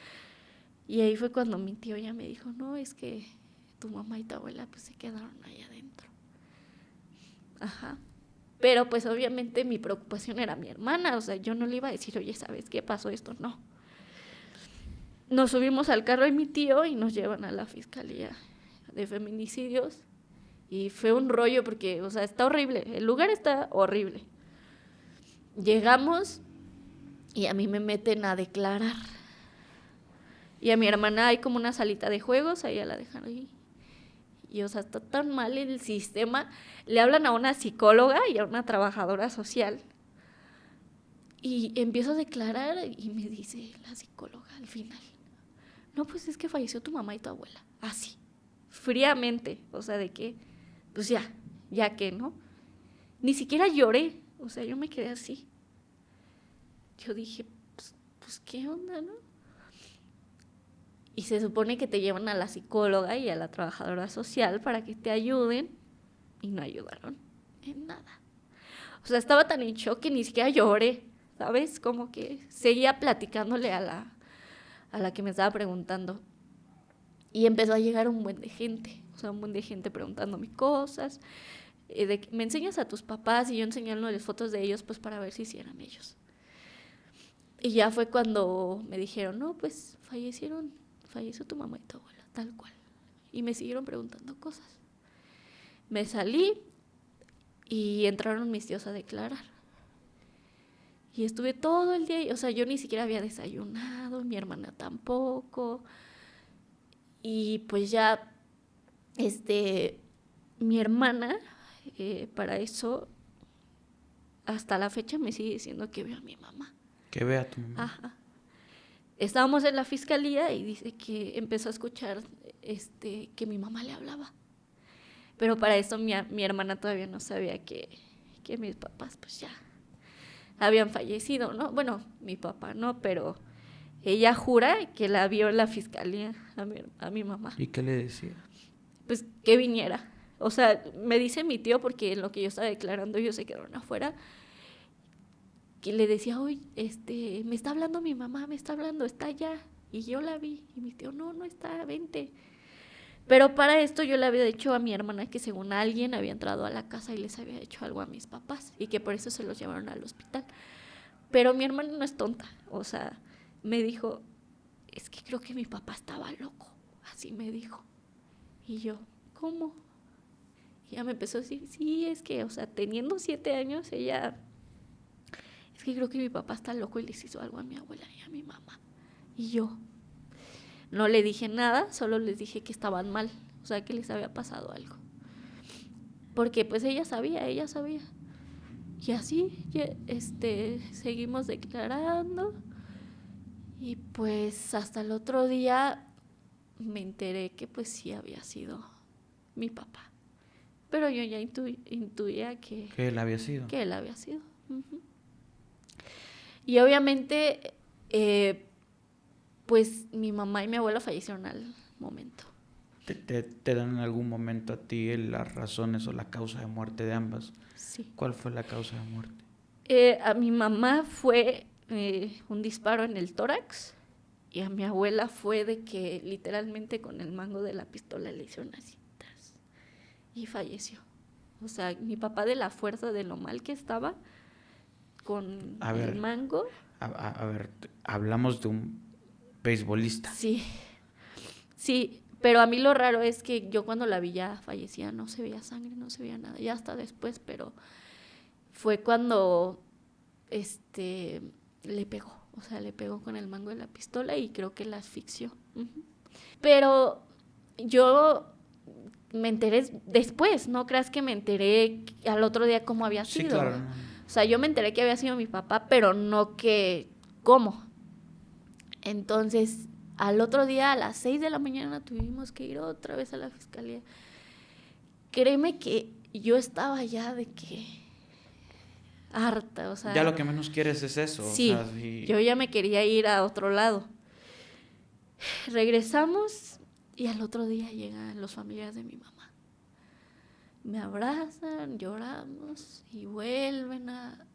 Y ahí fue cuando mi tío ya me dijo, no, es que tu mamá y tu abuela pues se quedaron ahí adentro. Ajá. Pero pues obviamente mi preocupación era mi hermana, o sea, yo no le iba a decir, oye, ¿sabes qué pasó esto? No. Nos subimos al carro de mi tío y nos llevan a la Fiscalía de Feminicidios y fue un rollo porque, o sea, está horrible, el lugar está horrible. Llegamos y a mí me meten a declarar y a mi hermana hay como una salita de juegos, ahí la dejan ahí. Y, o sea, está tan mal el sistema. Le hablan a una psicóloga y a una trabajadora social. Y empiezo a declarar y me dice la psicóloga al final, no, pues es que falleció tu mamá y tu abuela. Así, fríamente. O sea, de que, pues ya que, ¿no? Ni siquiera lloré. O sea, yo me quedé así. Yo dije, pues ¿qué onda, no? Y se supone que te llevan a la psicóloga y a la trabajadora social para que te ayuden. Y no ayudaron en nada. O sea, estaba tan en shock que ni siquiera lloré, ¿sabes? Como que seguía platicándole a la que me estaba preguntando. Y empezó a llegar un buen de gente. O sea, un buen de gente preguntándome cosas. Me enseñas a tus papás y yo enseñándoles fotos de ellos pues para ver si eran ellos. Y ya fue cuando me dijeron, no, pues falleció tu mamá y tu abuela, tal cual. Y me siguieron preguntando cosas. Me salí y entraron mis tíos a declarar. Y estuve todo el día, o sea, yo ni siquiera había desayunado, mi hermana tampoco. Y pues ya, mi hermana, para eso, hasta la fecha me sigue diciendo que veo a mi mamá. Que vea a tu mamá. Ajá. Estábamos en la fiscalía y dice que empezó a escuchar que mi mamá le hablaba. Pero para eso mi hermana todavía no sabía que mis papás pues ya habían fallecido, ¿no? Bueno, mi papá no, pero ella jura que la vio en la fiscalía a mi mamá. ¿Y qué le decía? Pues que viniera. O sea, me dice mi tío, porque en lo que yo estaba declarando ellos se quedaron afuera, que le decía, oye, me está hablando mi mamá, me está hablando, está allá. Y yo la vi, y mi tío, no está, vente. Pero para esto yo le había dicho a mi hermana que según alguien había entrado a la casa y les había hecho algo a mis papás, y que por eso se los llevaron al hospital. Pero mi hermana no es tonta, o sea, me dijo, es que creo que mi papá estaba loco, así me dijo. Y yo, ¿cómo? Y ella me empezó a decir, sí, es que, o sea, teniendo 7 años, ella... Es que creo que mi papá está loco y les hizo algo a mi abuela y a mi mamá. Y yo no le dije nada, solo les dije que estaban mal, o sea, que les había pasado algo. Porque pues ella sabía. Y así, seguimos declarando. Y pues hasta el otro día me enteré que pues sí había sido mi papá. Pero yo ya intuía que él había sido. Que él había sido. Uh-huh. Y obviamente, pues mi mamá y mi abuela fallecieron al momento. ¿Te dan en algún momento a ti las razones o la causa de muerte de ambas? Sí. ¿Cuál fue la causa de muerte? A mi mamá fue un disparo en el tórax y a mi abuela fue de que literalmente con el mango de la pistola le hicieron así y falleció. O sea, mi papá de la fuerza de lo mal que estaba con el mango. A ver, hablamos de un beisbolista. Sí, pero a mí lo raro es que yo cuando la vi ya fallecía, no se veía sangre, no se veía nada, ya hasta después, pero fue cuando le pegó. O sea, le pegó con el mango de la pistola y creo que la asfixió. Uh-huh. Pero yo me enteré después, no creas que me enteré al otro día cómo había sido. Sí, claro. O sea, yo me enteré que había sido mi papá, pero no que cómo. Entonces, al otro día a las 6 de la mañana tuvimos que ir otra vez a la fiscalía. Créeme que yo estaba ya de que harta, o sea... Ya lo que menos quieres es eso. Sí, o sea, sí. Yo ya me quería ir a otro lado. Regresamos y al otro día llegan los familiares de mi mamá. Me abrazan, lloramos y vuelven a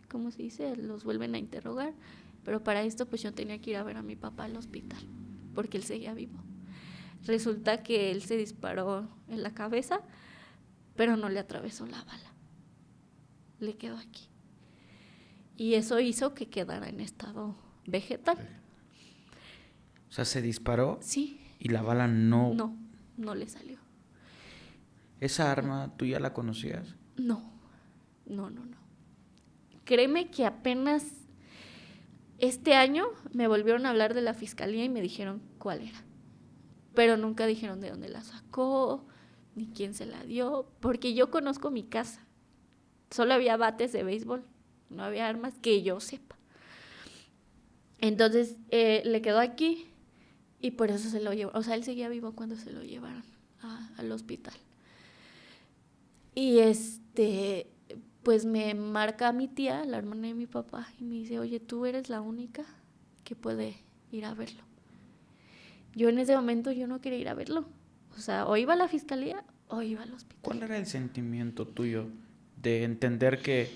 ¿cómo se dice? Los vuelven a interrogar. Pero para esto pues yo tenía que ir a ver a mi papá al hospital, porque él seguía vivo. Resulta que él se disparó en la cabeza, pero no le atravesó la bala. Le quedó aquí. Y eso hizo que quedara en estado vegetal. O sea, se disparó. Sí. Y la bala no... No le salió. ¿Esa arma tú ya la conocías? No. Créeme que apenas este año me volvieron a hablar de la fiscalía y me dijeron cuál era. Pero nunca dijeron de dónde la sacó, ni quién se la dio, porque yo conozco mi casa. Solo había bates de béisbol, no había armas que yo sepa. Entonces le quedó aquí y por eso se lo llevó. O sea, él seguía vivo cuando se lo llevaron al hospital. Y pues me marca mi tía, la hermana de mi papá, y me dice, oye, tú eres la única que puede ir a verlo. Yo en ese momento yo no quería ir a verlo. O sea, o iba a la fiscalía o iba al hospital. ¿Cuál era el sentimiento tuyo de entender que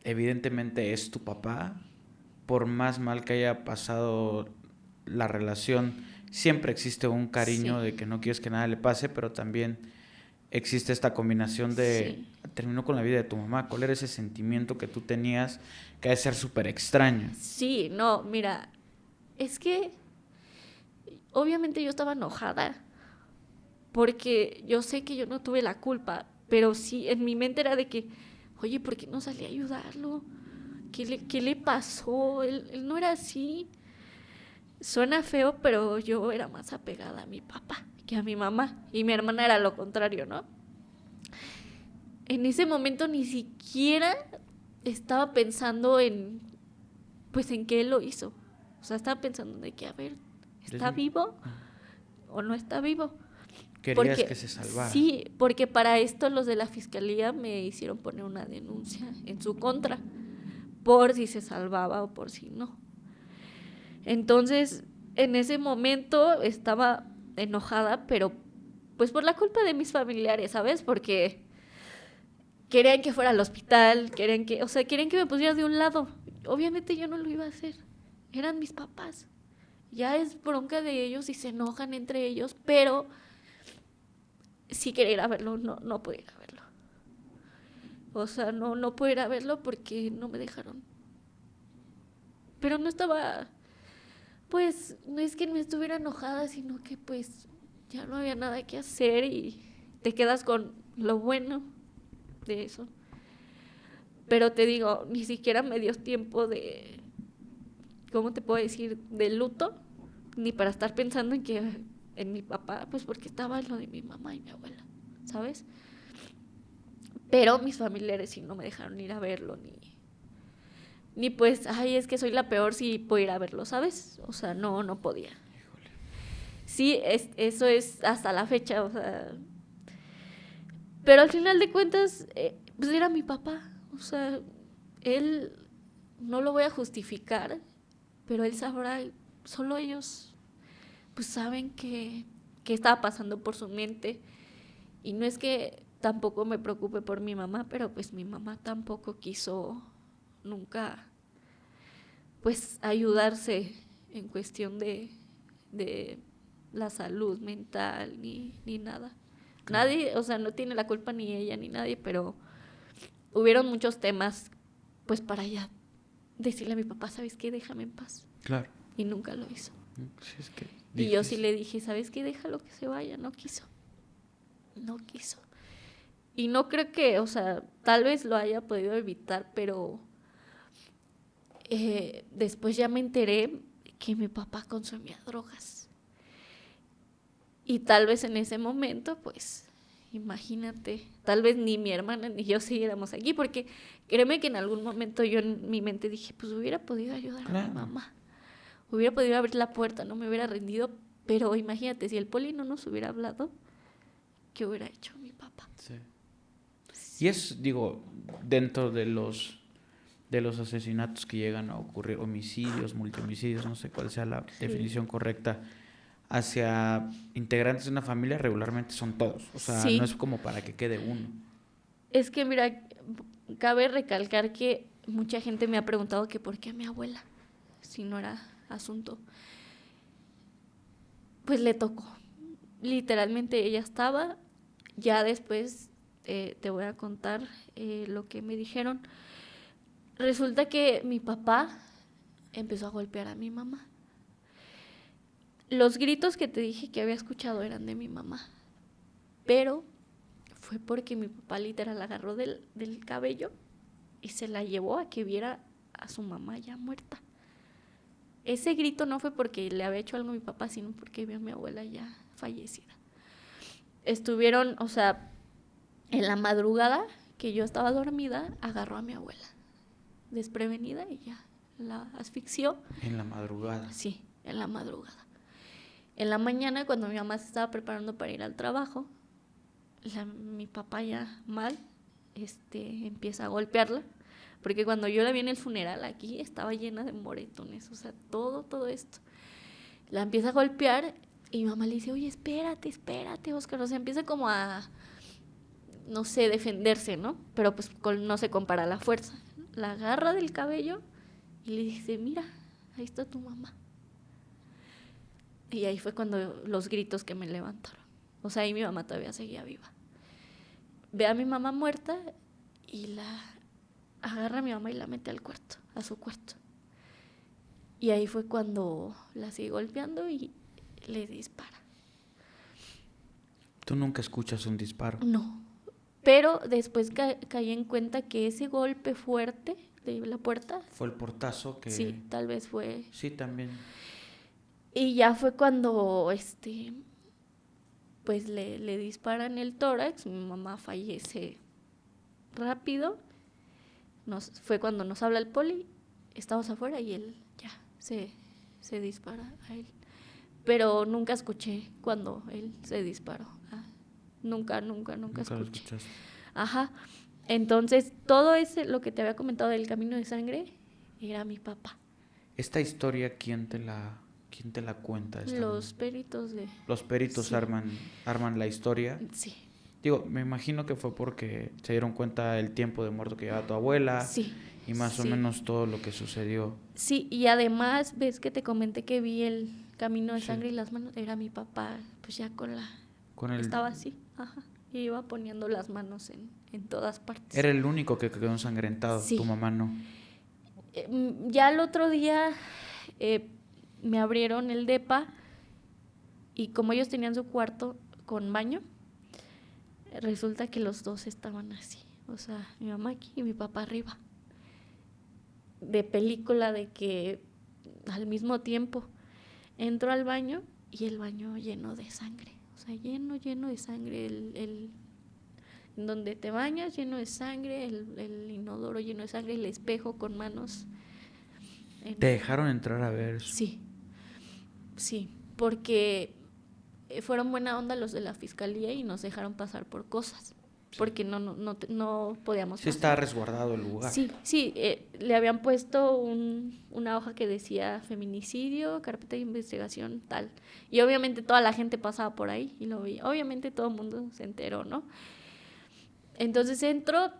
evidentemente es tu papá? Por más mal que haya pasado la relación, siempre existe un cariño de que no quieres que nada le pase, pero también existe esta combinación de terminó con la vida de tu mamá. ¿Cuál era ese sentimiento que tú tenías que ha de ser súper extraño? Sí, no, mira, es que obviamente yo estaba enojada porque yo sé que yo no tuve la culpa, pero sí, en mi mente era de que, oye, ¿por qué no salí a ayudarlo? ¿Qué le pasó? Él no era así. Suena feo, pero yo era más apegada a mi papá que a mi mamá. Y mi hermana era lo contrario, ¿no? En ese momento ni siquiera estaba pensando en que él lo hizo. O sea, estaba pensando de que, a ver, ¿está vivo o no está vivo? Querías que se salvara. Sí, porque para esto los de la fiscalía me hicieron poner una denuncia en su contra, por si se salvaba o por si no. Entonces, en ese momento estaba enojada, pero pues por la culpa de mis familiares, ¿sabes? Porque querían que fuera al hospital, querían que me pusiera de un lado. Obviamente yo no lo iba a hacer. Eran mis papás. Ya es bronca de ellos y se enojan entre ellos, pero sí quería ir a verlo, no pude ir a verlo. O sea, no pude ir a verlo porque no me dejaron. Pero no estaba, pues, no es que me estuviera enojada, sino que pues ya no había nada que hacer y te quedas con lo bueno de eso. Pero te digo, ni siquiera me dio tiempo de, ¿cómo te puedo decir?, de luto, ni para estar pensando en mi papá, pues porque estaba en lo de mi mamá y mi abuela, ¿sabes? Pero mis familiares sí no me dejaron ir a verlo, ni pues, ay, es que soy la peor si puedo ir a verlo, ¿sabes? O sea, no podía. Híjole. Sí, eso es hasta la fecha, o sea. Pero al final de cuentas, pues era mi papá, o sea, él, no lo voy a justificar, pero él sabrá, solo ellos, pues saben qué estaba pasando por su mente. Y no es que tampoco me preocupe por mi mamá, pero pues mi mamá tampoco quiso nunca, pues, ayudarse en cuestión de la salud mental ni nada. Claro. Nadie, o sea, no tiene la culpa ni ella ni nadie, pero hubieron muchos temas, pues, para ya decirle a mi papá, ¿sabes qué? Déjame en paz. Claro. Y nunca lo hizo. Sí, es que y yo sí le dije, ¿sabes qué? Déjalo que se vaya. No quiso. Y no creo que, o sea, tal vez lo haya podido evitar, pero después ya me enteré que mi papá consumía drogas. Y tal vez en ese momento, pues, imagínate, tal vez ni mi hermana ni yo siguiéramos aquí, porque créeme que en algún momento yo en mi mente dije, pues hubiera podido ayudar a mi mamá, hubiera podido abrir la puerta, no me hubiera rendido, pero imagínate, si el poli no nos hubiera hablado, ¿qué hubiera hecho mi papá? Sí. Y es, digo, dentro de los asesinatos que llegan a ocurrir, homicidios, multihomicidios, no sé cuál sea la definición correcta, hacia integrantes de una familia regularmente son todos. O sea, no es como para que quede uno. Es que, mira, cabe recalcar que mucha gente me ha preguntado que por qué a mi abuela, si no era asunto. Pues le tocó. Literalmente ella estaba, ya después te voy a contar lo que me dijeron. Resulta que mi papá empezó a golpear a mi mamá. Los gritos que te dije que había escuchado eran de mi mamá, pero fue porque mi papá literal la agarró del cabello y se la llevó a que viera a su mamá ya muerta. Ese grito no fue porque le había hecho algo a mi papá, sino porque vio a mi abuela ya fallecida. Estuvieron, o sea, en la madrugada que yo estaba dormida, agarró a mi abuela desprevenida y ya la asfixió. ¿En la madrugada? Sí, en la madrugada. En la mañana, cuando mi mamá se estaba preparando para ir al trabajo, mi papá ya mal, empieza a golpearla, porque cuando yo la vi en el funeral aquí estaba llena de moretones, o sea, todo esto. La empieza a golpear y mi mamá le dice, oye, espérate, Óscar, o sea, empieza como a, no sé, defenderse, ¿no? Pero pues no se compara la fuerza. La agarra del cabello y le dice, mira, ahí está tu mamá. Y ahí fue cuando los gritos que me levantaron. O sea, ahí mi mamá todavía seguía viva. Ve a mi mamá muerta y la agarra a mi mamá y la mete al cuarto, a su cuarto. Y ahí fue cuando la sigue golpeando y le dispara. ¿Tú nunca escuchas un disparo? No, pero después caí en cuenta que ese golpe fuerte de la puerta... Fue el portazo que... Sí, tal vez fue... Sí, también. Y ya fue cuando, pues le disparan el tórax, mi mamá fallece rápido, fue cuando nos habla el poli, estamos afuera y él ya se dispara a él. Pero nunca escuché cuando él se disparó. Nunca escuché. Ajá. Entonces, todo ese, lo que te había comentado del camino de sangre, era mi papá. ¿Esta historia quién te la cuenta? Los peritos de... Los peritos sí. arman la historia. Sí. Digo, me imagino que fue porque se dieron cuenta el tiempo de muerto que llevaba tu abuela. Sí. Y más o menos todo lo que sucedió. Sí, y además, ves que te comenté que vi el camino de sangre y las manos, era mi papá, pues ya estaba así, ajá, y iba poniendo las manos en todas partes. Era el único que quedó ensangrentado, sí. Tu mamá no. Ya el otro día me abrieron el depa y como ellos tenían su cuarto con baño, resulta que los dos estaban así, o sea, mi mamá aquí y mi papá arriba. De película de que al mismo tiempo entro al baño y el baño lleno de sangre, o sea, lleno de sangre, en donde te bañas lleno de sangre, el inodoro lleno de sangre, el espejo con manos. ¿Te dejaron entrar a ver eso? Sí, porque fueron buena onda los de la fiscalía y nos dejaron pasar por cosas. Porque no podíamos pasar. Sí, estaba resguardado el lugar. Sí, le habían puesto una hoja que decía feminicidio, carpeta de investigación, tal. Y obviamente toda la gente pasaba por ahí y lo veía. Obviamente todo el mundo se enteró, ¿no? Entonces entro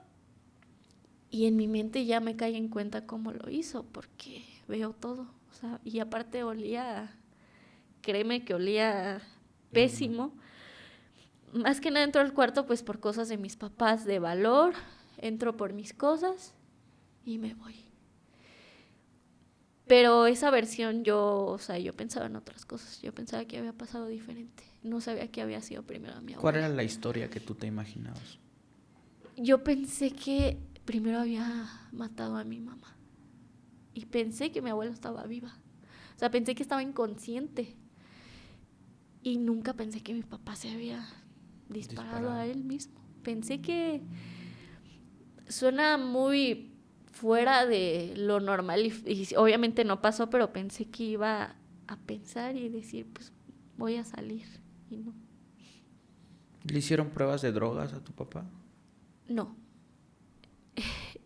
y en mi mente ya me cae en cuenta cómo lo hizo, porque veo todo. O sea, y aparte créeme que olía pésimo. Más que nada entro al cuarto pues por cosas de mis papás de valor, entro por mis cosas y me voy. Pero esa versión yo pensaba en otras cosas, yo pensaba que había pasado diferente, no sabía que había sido primero a mi abuela. ¿Cuál era la historia que tú te imaginabas? yo pensé que primero había matado a mi mamá. Y pensé que mi abuela estaba viva. O sea, pensé que estaba inconsciente. Y nunca pensé que mi papá se había disparado a él mismo. Pensé que suena muy fuera de lo normal y obviamente no pasó, pero pensé que iba a pensar y decir, pues voy a salir. Y no. ¿Le hicieron pruebas de drogas a tu papá? No.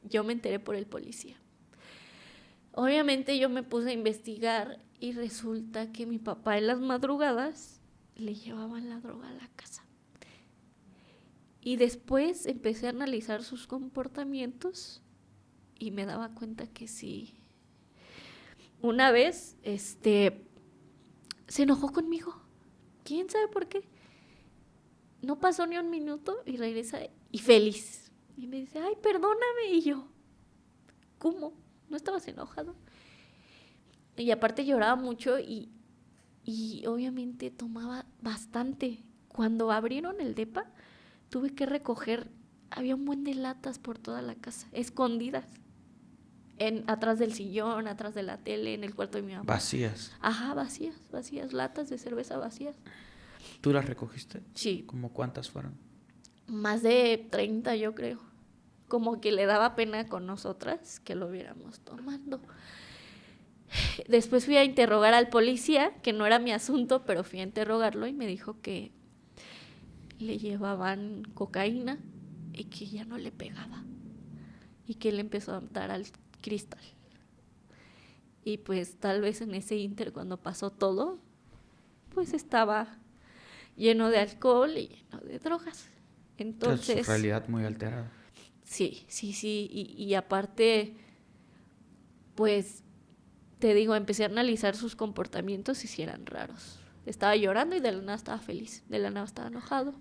Yo me enteré por el policía. Obviamente yo me puse a investigar y resulta que mi papá en las madrugadas le llevaban la droga a la casa. Y después empecé a analizar sus comportamientos y me daba cuenta que sí. Una vez, se enojó conmigo. ¿Quién sabe por qué? No pasó ni un minuto y regresa y feliz. Y me dice, ay, perdóname. Y yo, ¿cómo? ¿No estabas enojado? Y aparte lloraba mucho y obviamente tomaba bastante. Cuando abrieron el depa, tuve que recoger, había un buen de latas por toda la casa, escondidas. Atrás del sillón, atrás de la tele, en el cuarto de mi mamá. Vacías. Ajá, vacías, latas de cerveza vacías. ¿Tú las recogiste? Sí. ¿Cómo cuántas fueron? Más de 30, yo creo. Como que le daba pena con nosotras que lo viéramos tomando. Después fui a interrogar al policía, que no era mi asunto, pero fui a interrogarlo y me dijo que le llevaban cocaína y que ya no le pegaba. Y que él empezó a dar al cristal. Y pues tal vez en ese inter, cuando pasó todo, pues estaba lleno de alcohol y lleno de drogas. Entonces, su realidad muy alterada. Sí. Y aparte, pues, te digo, empecé a analizar sus comportamientos y si eran raros. Estaba llorando y de la nada estaba feliz, de la nada estaba enojado,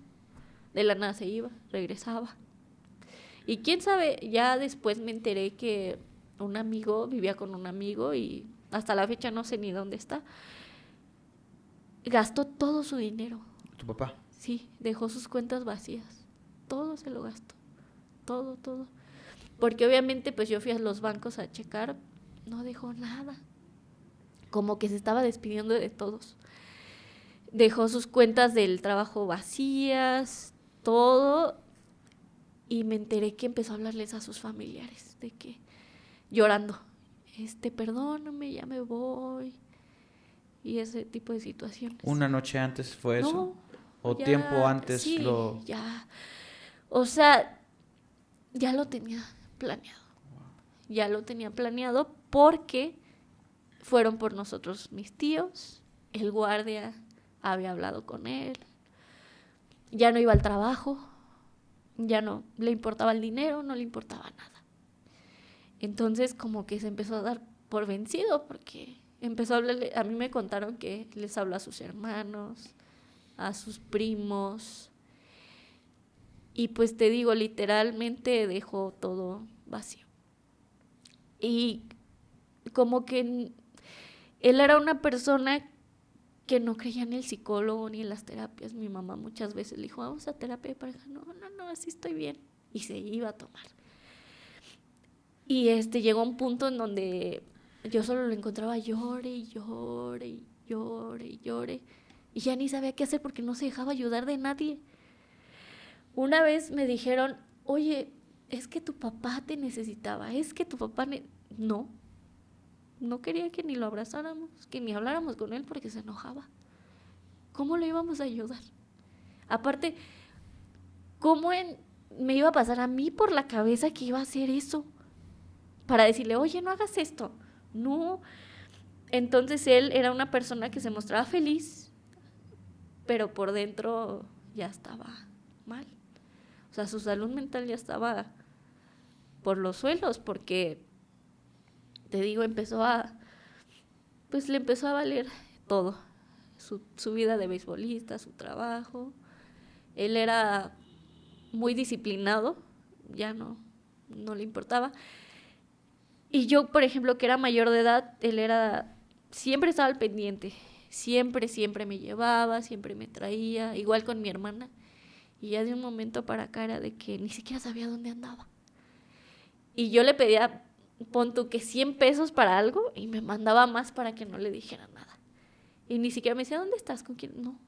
de la nada se iba, regresaba. Y quién sabe, ya después me enteré que un amigo vivía con un amigo y hasta la fecha no sé ni dónde está. Gastó todo su dinero. ¿Tu papá? Sí, dejó sus cuentas vacías. Todo se lo gastó. Todo. Porque obviamente pues yo fui a los bancos a checar, no dejó nada. Como que se estaba despidiendo de todos. Dejó sus cuentas del trabajo vacías, todo. Y me enteré que empezó a hablarles a sus familiares, de que llorando, perdóname, ya me voy. Y ese tipo de situaciones. ¿Una noche antes fue eso? No, ¿O ya, tiempo antes sí, lo...? ya. O sea, ya lo tenía planeado. Ya lo tenía planeado porque fueron por nosotros mis tíos, el guardia había hablado con él, ya no iba al trabajo, ya no le importaba el dinero, no le importaba nada. Entonces como que se empezó a dar por vencido porque empezó a hablarle, a mí me contaron que les habló a sus hermanos, a sus primos, y pues te digo, literalmente dejó todo vacío. Y como que él era una persona que no creía en el psicólogo ni en las terapias. Mi mamá muchas veces le dijo, vamos a terapia de pareja. No, así estoy bien. Y se iba a tomar. Y llegó un punto en donde yo solo lo encontraba llore. Y ya ni sabía qué hacer porque no se dejaba ayudar de nadie. Una vez me dijeron, oye, es que tu papá te necesitaba, es que tu papá... No quería que ni lo abrazáramos, que ni habláramos con él porque se enojaba. ¿Cómo le íbamos a ayudar? Aparte, ¿cómo me iba a pasar a mí por la cabeza que iba a hacer eso? Para decirle, oye, no hagas esto. No. Entonces él era una persona que se mostraba feliz, pero por dentro ya estaba mal. O sea, su salud mental ya estaba por los suelos porque... Te digo, le empezó a valer todo, su vida de beisbolista, su trabajo. Él era muy disciplinado, ya no le importaba. Y yo, por ejemplo, que era mayor de edad, siempre estaba al pendiente, siempre me llevaba, siempre me traía, igual con mi hermana. Y ya de un momento para acá era de que ni siquiera sabía dónde andaba. Y yo le pedía, pon tú que 100 pesos para algo y me mandaba más para que no le dijera nada. Y ni siquiera me decía, ¿dónde estás? ¿Con quién? No.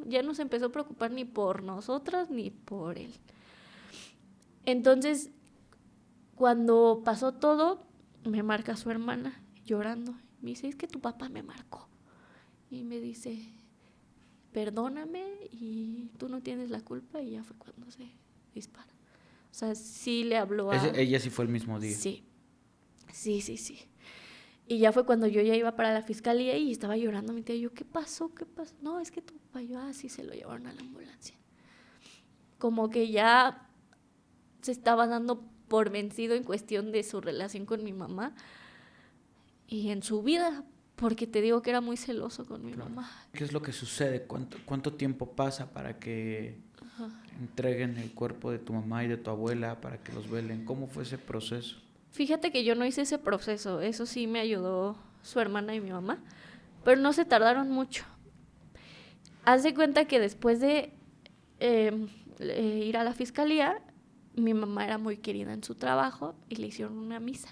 Ya no se empezó a preocupar ni por nosotras ni por él. Entonces, cuando pasó todo, me marca su hermana llorando. Me dice, es que tu papá me marcó. Y me dice, perdóname y tú no tienes la culpa. Y ya fue cuando se dispara. O sea, sí le habló a... Ella sí fue el mismo día. Sí. Y ya fue cuando yo ya iba para la fiscalía y estaba llorando mi tía. Yo, ¿qué pasó? No, es que tu papá, yo, sí se lo llevaron a la ambulancia. Como que ya se estaba dando por vencido en cuestión de su relación con mi mamá y en su vida, porque te digo que era muy celoso con mi mamá. ¿Qué es lo que sucede? ¿Cuánto tiempo pasa para que entreguen el cuerpo de tu mamá y de tu abuela, para que los velen? ¿Cómo fue ese proceso? Fíjate que yo no hice ese proceso, eso sí me ayudó su hermana y mi mamá, pero no se tardaron mucho. Haz de cuenta que después de ir a la fiscalía, mi mamá era muy querida en su trabajo y le hicieron una misa.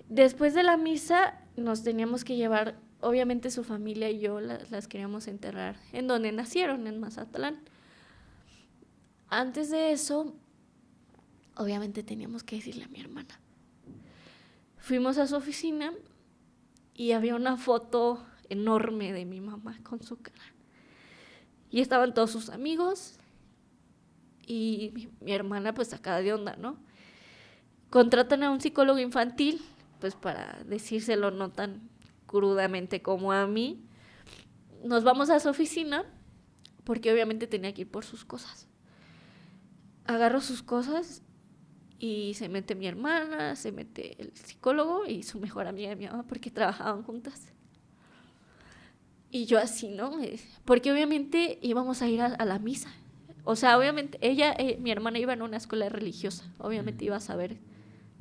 Después de la misa nos teníamos que llevar, obviamente su familia y yo las queríamos enterrar en donde nacieron, en Mazatlán. Antes de eso, obviamente teníamos que decirle a mi hermana. Fuimos a su oficina y había una foto enorme de mi mamá con su cara. Y estaban todos sus amigos y mi hermana pues sacada de onda, ¿no? Contratan a un psicólogo infantil pues para decírselo no tan crudamente como a mí. Nos vamos a su oficina porque obviamente tenía que ir por sus cosas. Agarro sus cosas y se mete mi hermana, se mete el psicólogo y su mejor amiga de mi mamá porque trabajaban juntas. Y yo así, ¿no? Porque obviamente íbamos a ir a la misa. O sea, obviamente mi hermana iba en una escuela religiosa. Obviamente iba a saber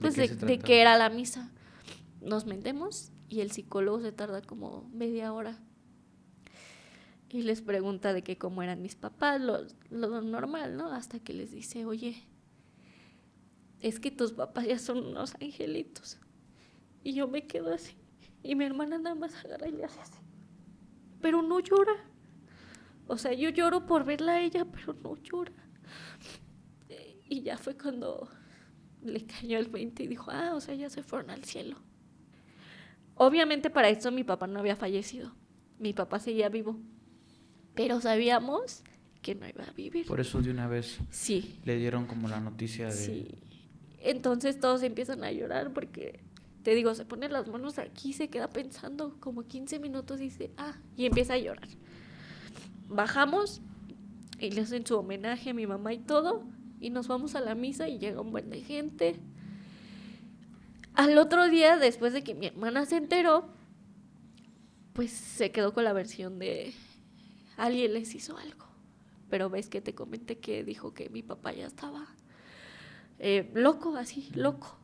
pues de qué era la misa. Nos metemos y el psicólogo se tarda como media hora. Y les pregunta de que cómo eran mis papás, lo normal, ¿no? Hasta que les dice, oye, es que tus papás ya son unos angelitos. Y yo me quedo así. Y mi hermana nada más agarra y le hace así. Pero no llora. O sea, yo lloro por verla a ella, pero no llora. Y ya fue cuando le cayó el 20 y dijo, o sea, ya se fueron al cielo. Obviamente para esto mi papá no había fallecido. Mi papá seguía vivo. Pero sabíamos que no iba a vivir. Por eso de una vez sí le dieron como la noticia de... Sí. Entonces todos empiezan a llorar porque, te digo, se pone las manos aquí, se queda pensando como 15 minutos y dice, y empieza a llorar. Bajamos y le hacen su homenaje a mi mamá y todo, y nos vamos a la misa y llega un buen de gente. Al otro día, después de que mi hermana se enteró, pues se quedó con la versión de alguien les hizo algo. Pero ves que te comenté que dijo que mi papá ya estaba loco, así, loco.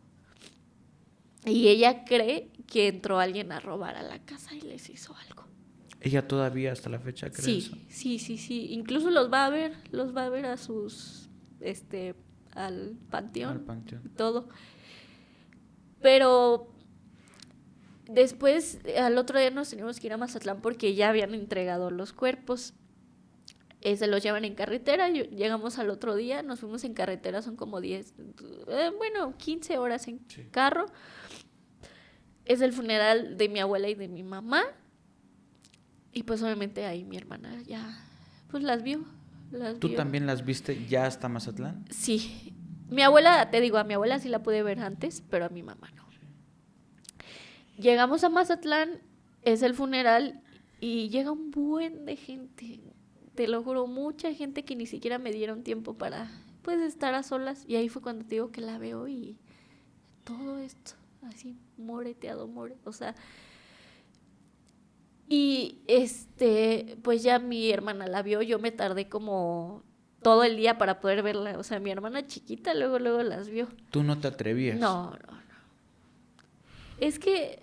Y ella cree que entró alguien a robar a la casa y les hizo algo. ¿Ella todavía hasta la fecha cree eso? Sí. Incluso los va a ver a sus, al panteón. Y todo. Pero después, al otro día nos teníamos que ir a Mazatlán porque ya habían entregado los cuerpos. Se los llevan en carretera, llegamos al otro día, nos fuimos en carretera, son como 15 horas en carro. Es el funeral de mi abuela y de mi mamá. Y pues obviamente ahí mi hermana ya, pues las vio. ¿Tú también las viste ya hasta Mazatlán? Sí. Mi abuela, te digo, a mi abuela sí la pude ver antes, pero a mi mamá no. Llegamos a Mazatlán, es el funeral y llega un buen de gente. Te lo juro, mucha gente que ni siquiera me dieron tiempo para, pues, estar a solas. Y ahí fue cuando te digo que la veo y todo esto, así, moreteado, o sea. Y, pues ya mi hermana la vio, yo me tardé como todo el día para poder verla. O sea, mi hermana chiquita luego las vio. ¿Tú no te atrevías? No. Es que...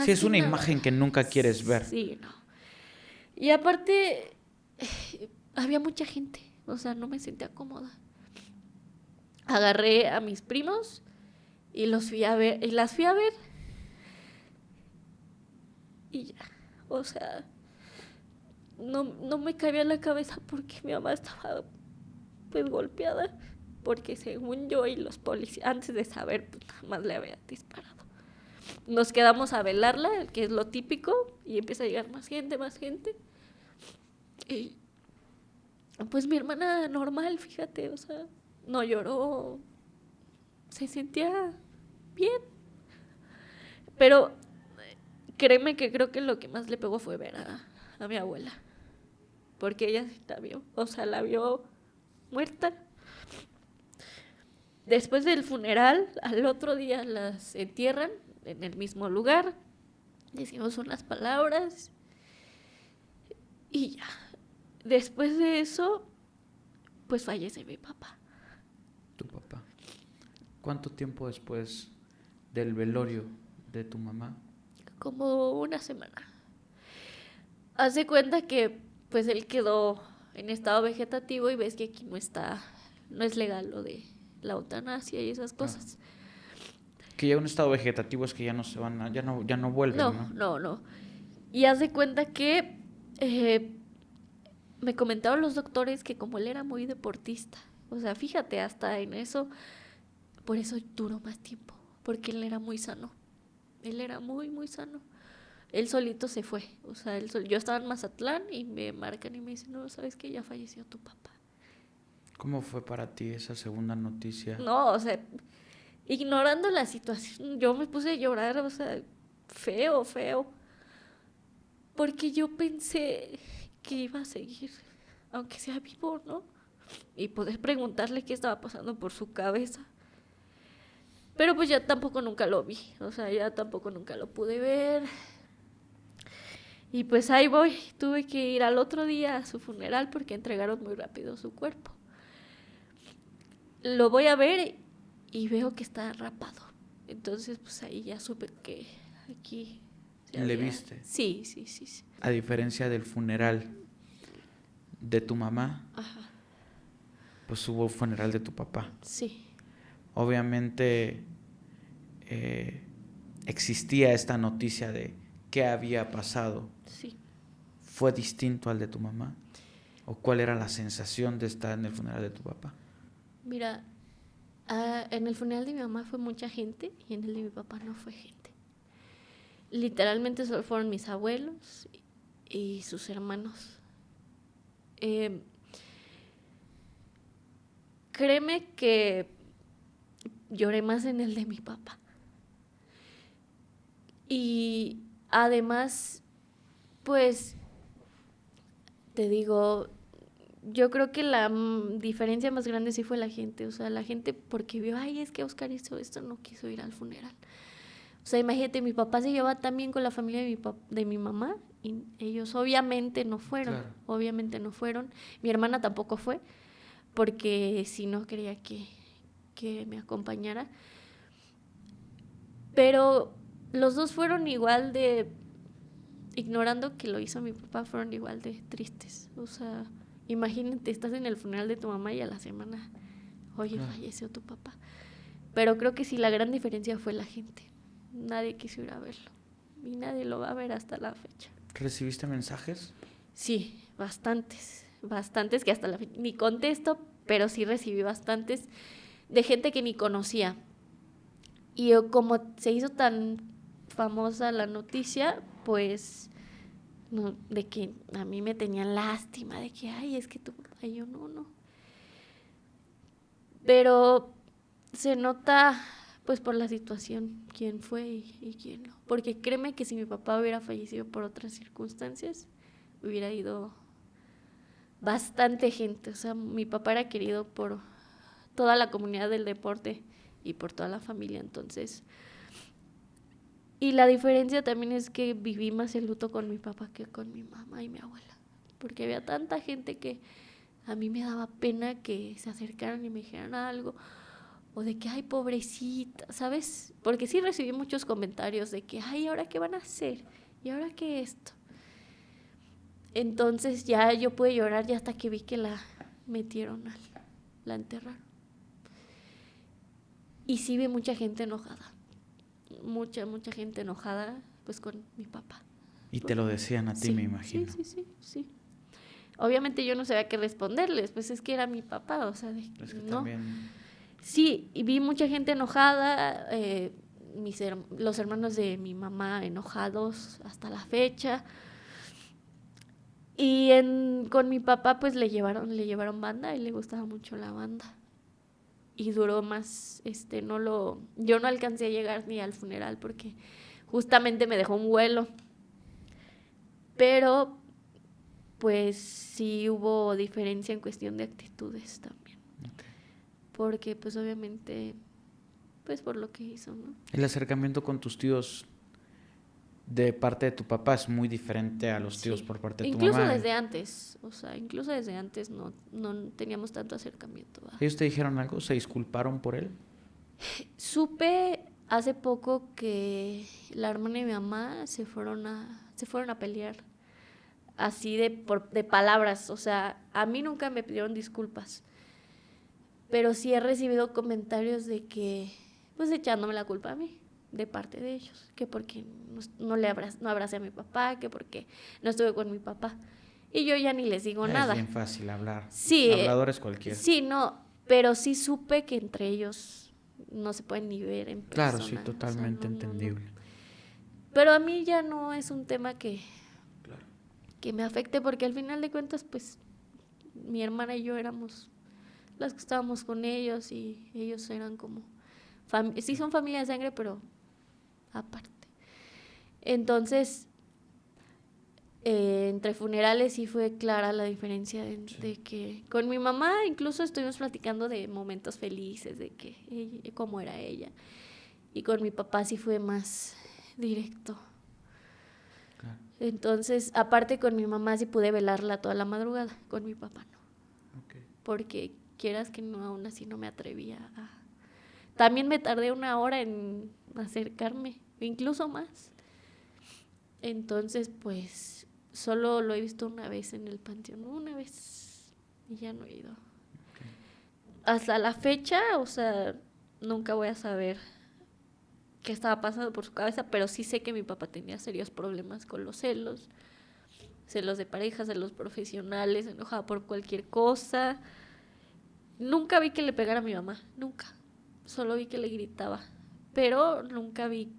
Sí, es una imagen que nunca quieres ver. Sí, no. Y aparte... había mucha gente, o sea, no me sentía cómoda. Agarré a mis primos y los fui a ver, y las fui a ver. Y ya, o sea, no me cabía en la cabeza porque mi mamá estaba pues golpeada, porque según yo y los policías, antes de saber, pues nada más le había disparado. Nos quedamos a velarla, que es lo típico, y empieza a llegar más gente. Y pues mi hermana normal, fíjate, o sea, no lloró, se sentía bien. Pero créeme que creo que lo que más le pegó fue ver a mi abuela, porque ella sí la vio, o sea, la vio muerta. Después del funeral, al otro día las entierran en el mismo lugar, decimos unas palabras y ya. Después de eso, pues fallece mi papá. Tu papá. ¿Cuánto tiempo después del velorio de tu mamá? Como una semana. Haz de cuenta que pues él quedó en estado vegetativo y ves que aquí no es legal lo de la eutanasia y esas cosas. Que ya un estado vegetativo es que ya no se van ya no vuelven, ¿no? No. Y haz de cuenta que me comentaron los doctores que como él era muy deportista, o sea, fíjate, hasta en eso, por eso duró más tiempo, porque él era muy sano. Él era muy, muy sano. Él solito se fue, o sea, yo estaba en Mazatlán y me marcan y me dicen, no, ¿sabes qué? Ya falleció tu papá. ¿Cómo fue para ti esa segunda noticia? No, o sea, ignorando la situación, yo me puse a llorar, o sea, feo, porque yo pensé que iba a seguir, aunque sea vivo, ¿no? Y poder preguntarle qué estaba pasando por su cabeza. Pero pues ya tampoco nunca lo vi, o sea, ya tampoco nunca lo pude ver. Y pues ahí voy, tuve que ir al otro día a su funeral porque entregaron muy rápido su cuerpo. Lo voy a ver y veo que está rapado. Entonces pues ahí ya supe que aquí... ¿Le viste? Sí. A diferencia del funeral de tu mamá, Ajá. pues hubo funeral de tu papá. Sí. Obviamente existía esta noticia de qué había pasado. Sí. ¿Fue distinto al de tu mamá? ¿O cuál era la sensación de estar en el funeral de tu papá? Mira, en el funeral de mi mamá fue mucha gente y en el de mi papá no fue gente. Literalmente solo fueron mis abuelos y sus hermanos. Créeme que lloré más en el de mi papá. Y además, pues, te digo, yo creo que la diferencia más grande sí fue la gente. O sea, la gente porque vio, ay, es que Oscar hizo esto, no quiso ir al funeral. O sea, imagínate, mi papá se llevaba tan bien con la familia de mi mamá y ellos obviamente no fueron, Claro. obviamente no fueron. Mi hermana tampoco fue porque si no quería que me acompañara. Pero los dos fueron igual de, ignorando que lo hizo mi papá, fueron igual de tristes. O sea, imagínate, estás en el funeral de tu mamá y a la semana, oye, falleció tu papá. Pero creo que sí, la gran diferencia fue la gente. Nadie quiso ir a verlo y nadie lo va a ver hasta la fecha. ¿Recibiste mensajes? Sí, bastantes que hasta la fecha ni contesto, pero sí recibí bastantes de gente que ni conocía. Y yo, como se hizo tan famosa la noticia, pues no, de que a mí me tenían lástima, de que, ay, es que tu papá, y yo no. Pero se nota, pues por la situación, quién fue y quién no. Porque créeme que si mi papá hubiera fallecido por otras circunstancias, hubiera ido bastante gente. O sea, mi papá era querido por toda la comunidad del deporte y por toda la familia, entonces. Y la diferencia también es que viví más el luto con mi papá que con mi mamá y mi abuela. Porque había tanta gente que a mí me daba pena que se acercaran y me dijeran algo. O de que, ay, pobrecita, ¿sabes? Porque sí recibí muchos comentarios de que, ay, ¿ahora qué van a hacer? ¿Y ahora qué esto? Entonces ya yo pude llorar ya hasta que vi que metieron la enterraron. Y sí vi mucha gente enojada, mucha gente enojada pues con mi papá. Y te lo decían a ti, Sí, me imagino. Sí. Obviamente yo no sabía qué responderles, pues es que era mi papá, o sea, Es que no. también... Sí, y vi mucha gente enojada, los hermanos de mi mamá enojados hasta la fecha. Y con mi papá pues le llevaron banda y le gustaba mucho la banda. Y duró más, yo no alcancé a llegar ni al funeral porque justamente me dejó un vuelo. Pero pues sí hubo diferencia en cuestión de actitudes también. Okay. Porque pues obviamente, pues por lo que hizo, ¿no? El acercamiento con tus tíos de parte de tu papá es muy diferente a los tíos por parte de tu mamá. Incluso desde antes no teníamos tanto acercamiento. ¿Va? ¿Ellos te dijeron algo? ¿Se disculparon por él? Supe hace poco que la hermana y mi mamá se fueron a pelear. Así de palabras, o sea, a mí nunca me pidieron disculpas, pero sí he recibido comentarios de que, pues echándome la culpa a mí, de parte de ellos, que porque no abracé a mi papá, que porque no estuve con mi papá, y yo ya ni les digo nada. Es bien fácil hablar, sí, habladores cualquiera. Sí, no, pero sí supe que entre ellos no se pueden ni ver en persona. Claro, sí, totalmente entendible. Pero a mí ya no es un tema que me afecte, porque al final de cuentas, pues, mi hermana y yo éramos las que estábamos con ellos y ellos eran como, sí son familia de sangre, pero aparte. Entonces, entre funerales sí fue clara la diferencia de que con mi mamá incluso estuvimos platicando de momentos felices, de que cómo era ella, y con mi papá sí fue más directo. Entonces, aparte con mi mamá sí pude velarla toda la madrugada, con mi papá no. Okay. Porque quieras que no, aún así no me atrevía a... También me tardé 1 hora en acercarme, incluso más. Entonces, pues, solo lo he visto una vez en el panteón, una vez, y ya no he ido. Okay. Hasta la fecha, o sea, nunca voy a saber qué estaba pasando por su cabeza, pero sí sé que mi papá tenía serios problemas con los celos de pareja, celos profesionales, enojada por cualquier cosa. Nunca vi que le pegara a mi mamá, nunca. Solo vi que le gritaba, pero nunca vi,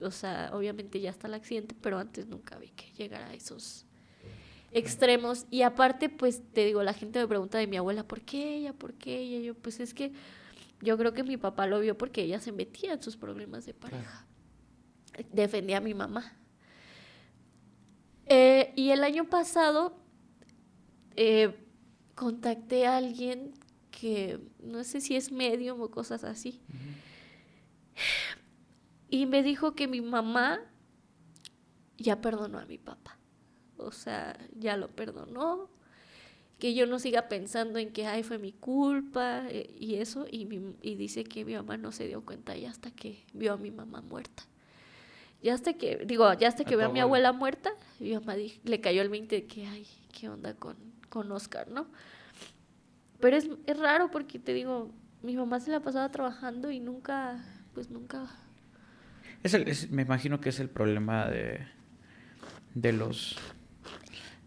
o sea, obviamente ya está el accidente, pero antes nunca vi que llegara a esos extremos. Y aparte, pues, te digo, la gente me pregunta de mi abuela, ¿por qué ella? Y yo, pues es que yo creo que mi papá lo vio porque ella se metía en sus problemas de pareja. Claro. Defendía a mi mamá. Y el año pasado contacté a alguien que no sé si es medium o cosas así. Uh-huh. Y me dijo que mi mamá ya perdonó a mi papá. O sea, ya lo perdonó. Que yo no siga pensando en que fue mi culpa y eso, y dice que mi mamá no se dio cuenta ya hasta que vio a mi mamá muerta. Ya hasta que veo a mi abuela muerta, mi mamá le cayó el 20 de que, ¿qué onda con Oscar, no? Pero es raro porque, te digo, mi mamá se la pasaba trabajando y nunca. Me imagino que es el problema de los...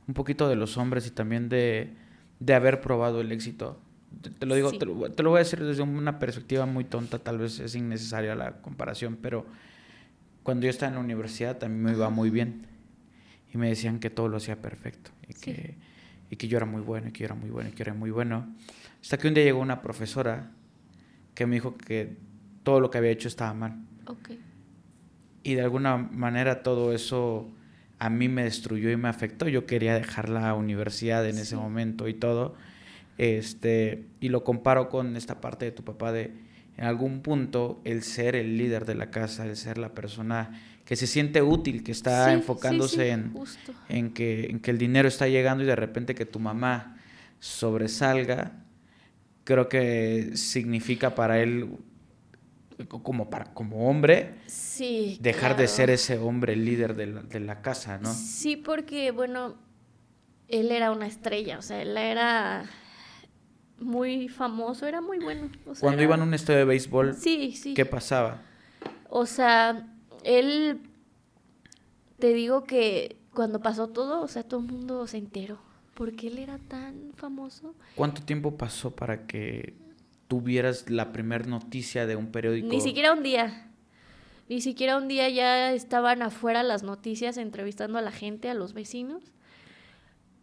un poquito de los hombres y también de haber probado el éxito. Te lo digo, sí. te lo voy a decir desde una perspectiva muy tonta, tal vez es innecesaria la comparación, pero cuando yo estaba en la universidad también me iba muy bien y me decían que todo lo hacía perfecto y que yo era muy bueno, hasta que un día llegó una profesora que me dijo que todo lo que había hecho estaba mal. Okay. Y de alguna manera todo eso a mí me destruyó y me afectó. Yo quería dejar la universidad en ese momento y todo. Y lo comparo con esta parte de tu papá de, en algún punto, el ser el líder de la casa, el ser la persona que se siente útil, que está enfocándose en que el dinero está llegando y de repente que tu mamá sobresalga, creo que significa para él, como hombre, dejar de ser ese hombre líder de la casa, ¿no? Sí, porque, bueno, él era una estrella, o sea, él era muy famoso, era muy bueno. O sea, Cuando iban a un estadio de béisbol, sí, sí. ¿qué pasaba? O sea, él, te digo que cuando pasó todo, o sea, todo el mundo se enteró. Porque él era tan famoso. ¿Cuánto tiempo pasó para que tuvieras la primer noticia de un periódico? Ni siquiera un día. Ni siquiera un día ya estaban afuera las noticias entrevistando a la gente, a los vecinos.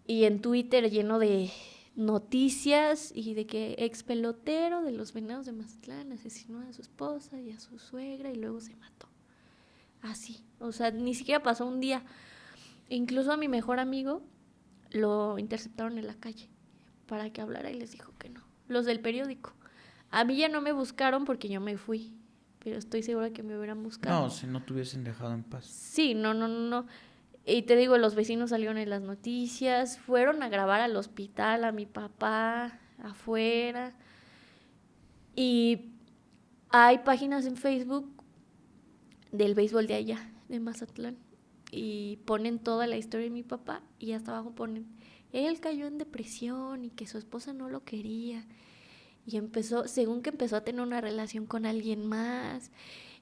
Y en Twitter lleno de noticias y de que ex pelotero de los Venados de Mazatlán asesinó a su esposa y a su suegra y luego se mató. Así, o sea, ni siquiera pasó un día. Incluso a mi mejor amigo lo interceptaron en la calle para que hablara y les dijo que no. Los del periódico. A mí ya no me buscaron porque yo me fui, pero estoy segura que me hubieran buscado. No, si no te hubiesen dejado en paz. Sí, no. Y te digo, los vecinos salieron en las noticias, fueron a grabar al hospital a mi papá afuera. Y hay páginas en Facebook del béisbol de allá, de Mazatlán. Y ponen toda la historia de mi papá y hasta abajo ponen, él cayó en depresión y que su esposa no lo quería. Y empezó, según que empezó a tener una relación con alguien más.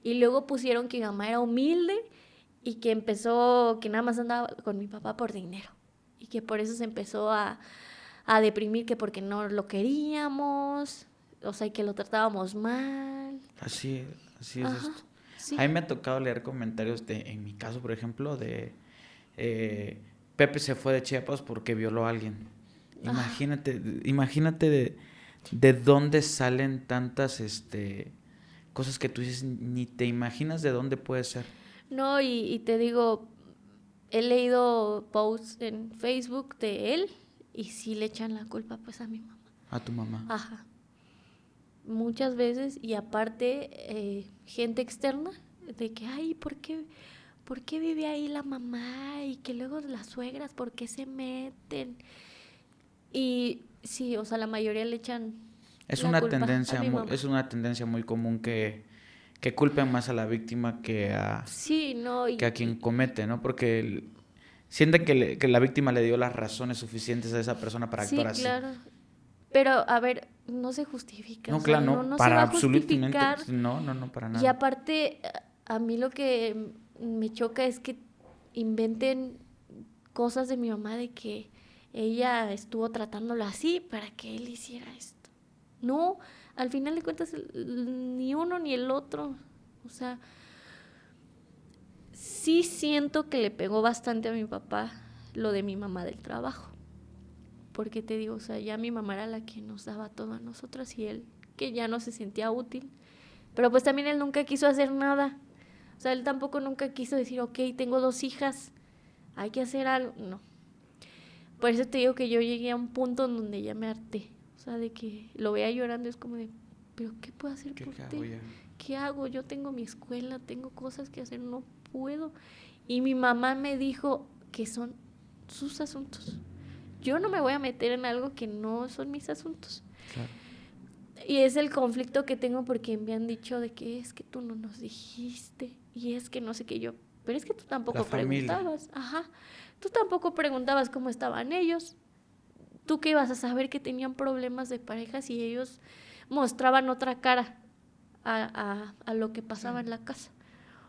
Y luego pusieron que mi mamá era humilde y que empezó, que nada más andaba con mi papá por dinero. Y que por eso se empezó a deprimir, que porque no lo queríamos, o sea, y que lo tratábamos mal. Así es Ajá, esto. sí. A mí me ha tocado leer comentarios en mi caso, por ejemplo, de Pepe se fue de Chiapas porque violó a alguien. Imagínate de dónde salen tantas cosas que tú dices, ni te imaginas de dónde puede ser. No, y te digo, he leído posts en Facebook de él y sí le echan la culpa pues a mi mamá. A tu mamá. Ajá. Muchas veces, y aparte gente externa de que, ay, ¿por qué vive ahí la mamá? Y que luego las suegras, ¿por qué se meten? Y sí, o sea, la mayoría le echan Es la una culpa tendencia a mi muy, mamá. es una tendencia muy común que culpen más a la víctima Sí, no, que a quien comete, ¿no? Porque sienten que la víctima le dio las razones suficientes a esa persona para sí, actuar así. claro. Pero, a ver, no se justifica. No, o sea, claro, no, no, no se para va a absolutamente, justificar. no, para Y nada. aparte, a mí lo que me choca es que inventen cosas de mi mamá de que ella estuvo tratándolo así para que él hiciera esto. No, al final de cuentas, ni uno ni el otro. O sea, sí siento que le pegó bastante a mi papá lo de mi mamá del trabajo. Porque te digo, o sea, ya mi mamá era la que nos daba todo a nosotras y él, que ya no se sentía útil. Pero pues también él nunca quiso hacer nada. O sea, él tampoco nunca quiso decir, ok, tengo 2 hijas, hay que hacer algo. No. Por eso te digo que yo llegué a un punto en donde ya me harté. O sea, de que lo veía llorando, es como de, ¿pero qué puedo hacer por ti? hago ya? ¿Qué hago? Yo tengo mi escuela, tengo cosas que hacer, no puedo. Y mi mamá me dijo que son sus asuntos. Yo no me voy a meter en algo que no son mis asuntos. Claro. Y es el conflicto que tengo porque me han dicho de que es que tú no nos dijiste y es que no sé qué yo. Pero es que tú tampoco preguntabas. Ajá. Tú tampoco preguntabas cómo estaban ellos. ¿Tú qué ibas a saber que tenían problemas de pareja si ellos mostraban otra cara a lo que pasaba en la casa?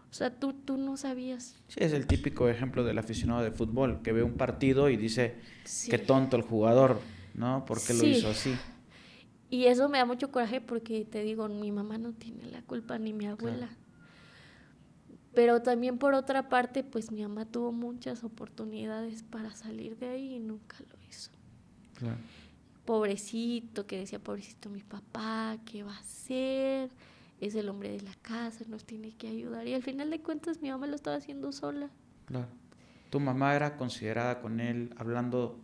O sea, tú no sabías. Sí, es el típico ejemplo del aficionado de fútbol que ve un partido y dice, Sí. qué tonto el jugador, ¿no? ¿Por qué lo hizo así? Y eso me da mucho coraje porque te digo, mi mamá no tiene la culpa ni mi abuela. Claro. Pero también por otra parte, pues mi mamá tuvo muchas oportunidades para salir de ahí y nunca lo hizo. Claro. Pobrecito, que decía, pobrecito mi papá, ¿qué va a hacer? Es el hombre de la casa, nos tiene que ayudar. Y al final de cuentas mi mamá lo estaba haciendo sola. Claro. ¿Tu mamá era considerada con él hablando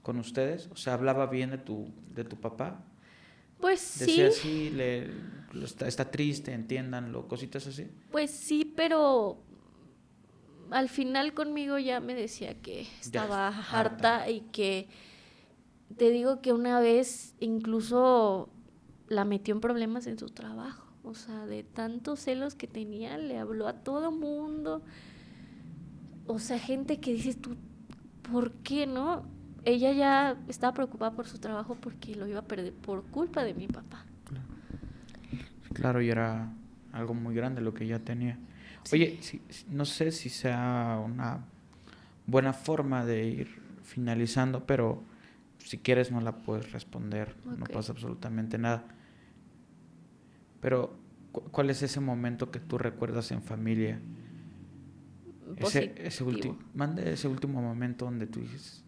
con ustedes? O sea, ¿hablaba bien de tu papá? Pues Decía sí. Está triste, entiéndanlo, cositas así. Pues sí, pero al final conmigo ya me decía que estaba harta y que te digo que una vez incluso la metió en problemas en su trabajo. O sea, de tantos celos que tenía, le habló a todo mundo. O sea, gente que dices tú, ¿por qué no? ella ya estaba preocupada por su trabajo porque lo iba a perder por culpa de mi papá. Claro, y era algo muy grande lo que ya tenía. Sí. Oye, no sé si sea una buena forma de ir finalizando, pero si quieres no la puedes responder, no Ok. pasa absolutamente nada. Pero, ¿cuál es ese momento que tú recuerdas en familia? Ese Positivo. ese último momento donde tú dices,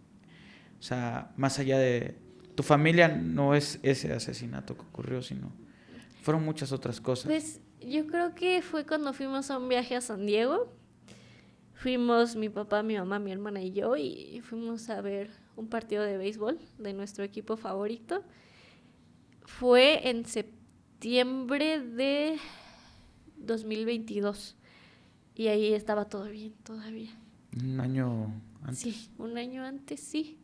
o sea, más allá de tu familia, no es ese asesinato que ocurrió, sino fueron muchas otras cosas. Pues yo creo que fue cuando fuimos a un viaje a San Diego. Fuimos mi papá, mi mamá, mi hermana y yo, y fuimos a ver un partido de béisbol de nuestro equipo favorito. Fue en septiembre de 2022 y ahí estaba todo bien todavía. Un año antes. Sí, un año antes, sí.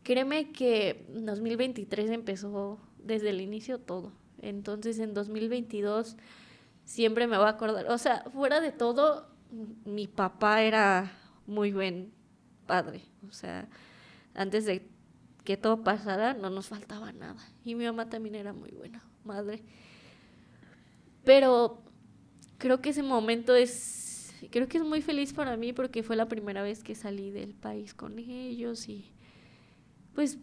Créeme que 2023 empezó desde el inicio todo. Entonces en 2022 siempre me voy a acordar. O sea, fuera de todo, mi papá era muy buen padre. O sea, antes de que todo pasara no nos faltaba nada. Y mi mamá también era muy buena madre. Pero creo que ese momento creo que es muy feliz para mí porque fue la primera vez que salí del país con ellos y pues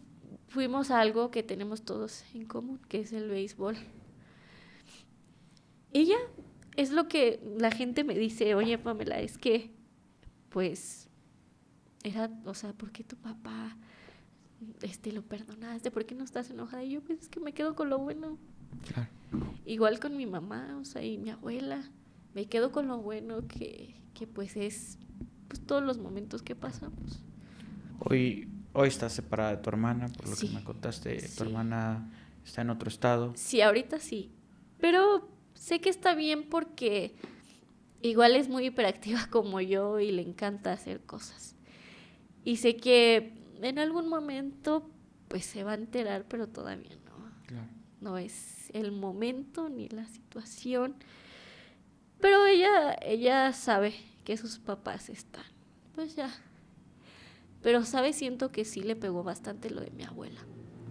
fuimos a algo que tenemos todos en común, que es el béisbol. Y ya, es lo que la gente me dice, oye Pamela, es que pues era, o sea, ¿por qué tu papá lo perdonaste? ¿Por qué no estás enojada? Y yo, pues es que me quedo con lo bueno. Claro. Igual con mi mamá, o sea, y mi abuela. Me quedo con lo bueno que pues es pues todos los momentos que pasamos. Hoy estás separada de tu hermana, por lo Sí, que me contaste. sí. Tu hermana está en otro estado. Sí, ahorita sí. Pero sé que está bien porque igual es muy hiperactiva como yo y le encanta hacer cosas. Y sé que en algún momento pues se va a enterar, pero todavía no. Claro. No es el momento ni la situación. Pero ella sabe que sus papás están. Pues ya. Pero, ¿sabes? Siento que sí le pegó bastante lo de mi abuela.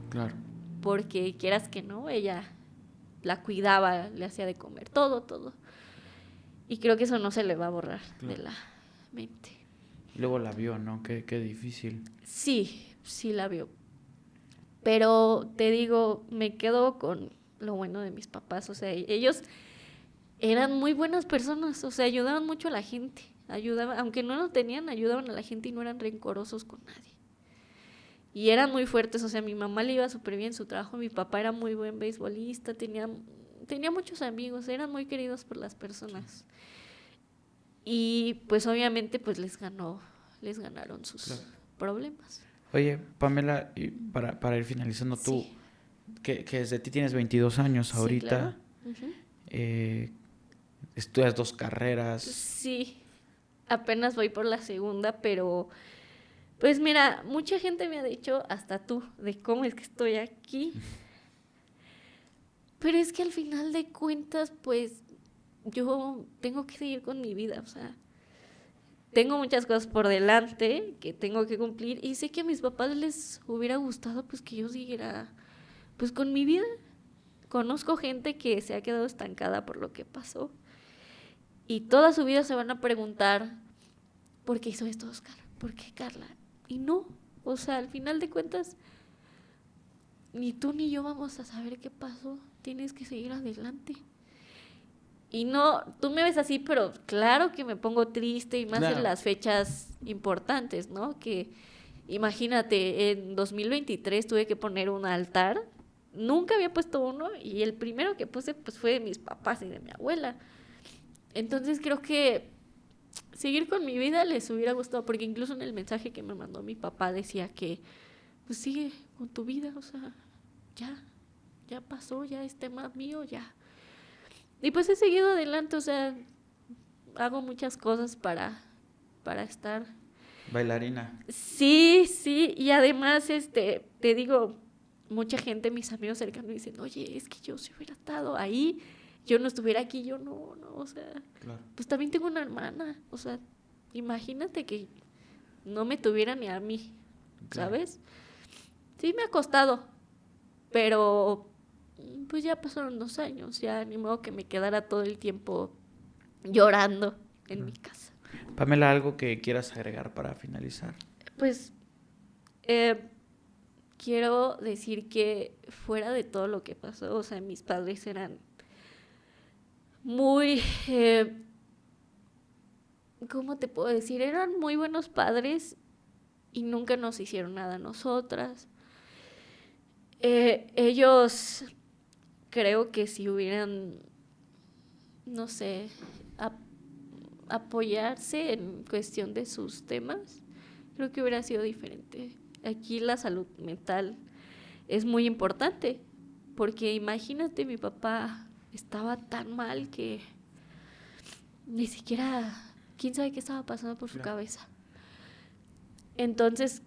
Claro. Porque quieras que no, ella la cuidaba, le hacía de comer, todo. Y creo que eso no se le va a borrar de la mente. Y luego la vio, ¿no? Qué difícil. Sí la vio. Pero te digo, me quedo con lo bueno de mis papás. O sea, ellos eran muy buenas personas. O sea, ayudaban mucho a la gente. Ayudaban, aunque no lo tenían, ayudaban a la gente y no eran rencorosos con nadie. Y eran muy fuertes. O sea, mi mamá le iba súper bien su trabajo. Mi papá era muy buen beisbolista. Tenía muchos amigos. Eran muy queridos por las personas. Y pues obviamente pues les ganaron sus problemas. Oye, Pamela, y para ir finalizando, tú, Sí. que desde ti tienes 22 años Sí, ahorita, claro. Uh-huh. estudias 2 carreras. Sí, apenas voy por la segunda, pero pues mira, mucha gente me ha dicho, hasta tú, de cómo es que estoy aquí. Pero es que al final de cuentas, pues yo tengo que seguir con mi vida, o sea, tengo muchas cosas por delante que tengo que cumplir y sé que a mis papás les hubiera gustado pues que yo siguiera pues con mi vida. Conozco gente que se ha quedado estancada por lo que pasó y toda su vida se van a preguntar ¿por qué hizo esto Oscar? ¿Por qué Carla? Y no, o sea, al final de cuentas ni tú ni yo vamos a saber qué pasó, tienes que seguir adelante. Y no, tú me ves así, pero claro que me pongo triste y más Claro. en las fechas importantes, ¿no? Que imagínate, en 2023 tuve que poner un altar, nunca había puesto uno y el primero que puse pues fue de mis papás y de mi abuela. Entonces creo que seguir con mi vida les hubiera gustado, porque incluso en el mensaje que me mandó mi papá decía que pues sigue con tu vida, o sea, ya pasó, ya es tema mío, ya. Y pues he seguido adelante, o sea, hago muchas cosas para estar. Bailarina. Sí, y además, te digo, mucha gente, mis amigos cercanos dicen, oye, es que yo si hubiera estado ahí, yo no estuviera aquí, yo no, o sea, Claro. pues también tengo una hermana, o sea, imagínate que no me tuviera ni a mí, Claro. ¿sabes? Sí me ha costado, pero pues ya pasaron 2 años, ya ni modo que me quedara todo el tiempo llorando en mi casa. Pamela, ¿algo que quieras agregar para finalizar? Pues quiero decir que fuera de todo lo que pasó, o sea, mis padres eran muy, ¿cómo te puedo decir? Eran muy buenos padres y nunca nos hicieron nada a nosotras. Ellos creo que si hubieran, no sé, apoyarse en cuestión de sus temas, creo que hubiera sido diferente. Aquí la salud mental es muy importante, porque imagínate, mi papá estaba tan mal que ni siquiera, quién sabe qué estaba pasando por su cabeza. Entonces,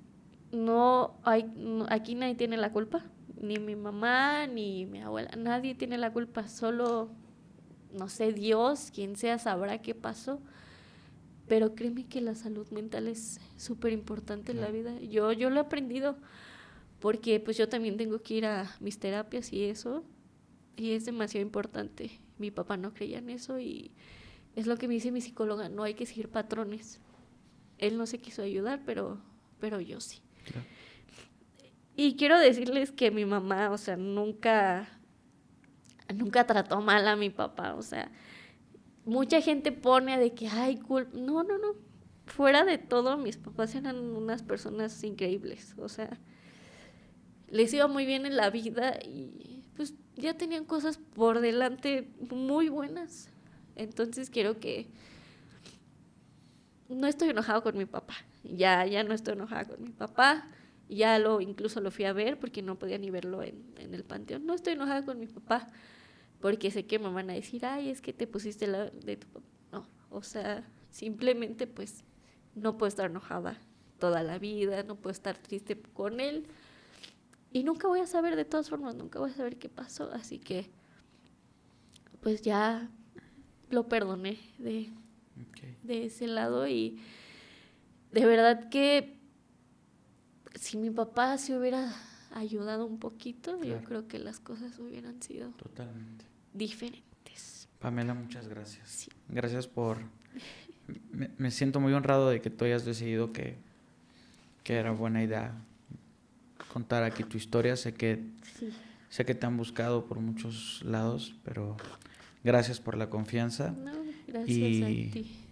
aquí nadie tiene la culpa, ni mi mamá, ni mi abuela, nadie tiene la culpa, solo, no sé, Dios, quien sea, sabrá qué pasó. Pero créeme que la salud mental es súper importante en la vida. Yo lo he aprendido porque pues yo también tengo que ir a mis terapias y eso, y es demasiado importante. Mi papá no creía en eso y es lo que me dice mi psicóloga, no hay que seguir patrones. Él no se quiso ayudar, pero yo sí. Claro. Y quiero decirles que mi mamá, o sea, nunca trató mal a mi papá, o sea, mucha gente pone de que, ay, no. Fuera de todo, mis papás eran unas personas increíbles. O sea, les iba muy bien en la vida y pues ya tenían cosas por delante muy buenas. Entonces quiero que... No estoy enojada con mi papá. Ya no estoy enojada con mi papá. Incluso lo fui a ver porque no podía ni verlo en el panteón. No estoy enojada con mi papá, porque sé que me van a decir, ay, es que te pusiste de tu papá. No, o sea, simplemente pues no puedo estar enojada toda la vida, no puedo estar triste con él. Y nunca voy a saber, de todas formas, nunca voy a saber qué pasó. Así que, pues ya lo perdoné de ese lado. Y de verdad que si mi papá se hubiera ayudado un poquito, claro, yo creo que las cosas hubieran sido totalmente diferentes. Pamela, muchas gracias. Sí. Gracias por... Me siento muy honrado de que tú hayas decidido que era buena idea contar aquí tu historia. Sé que te han buscado por muchos lados, pero gracias por la confianza. No, gracias a ti.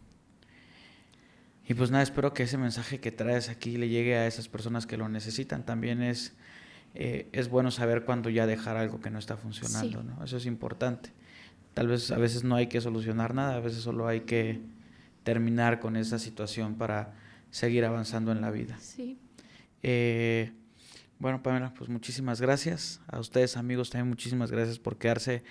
Y pues nada, espero que ese mensaje que traes aquí le llegue a esas personas que lo necesitan. También es bueno saber cuándo ya dejar algo que no está funcionando, sí, ¿no? Eso es importante. Tal vez a veces no hay que solucionar nada, a veces solo hay que terminar con esa situación para seguir avanzando en la vida. Sí. Bueno, Pamela, pues muchísimas gracias. A ustedes, amigos, también muchísimas gracias por quedarse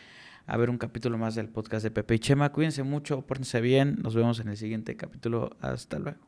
a ver un capítulo más del podcast de Pepe y Chema. Cuídense mucho, pórtense bien. Nos vemos en el siguiente capítulo. Hasta luego.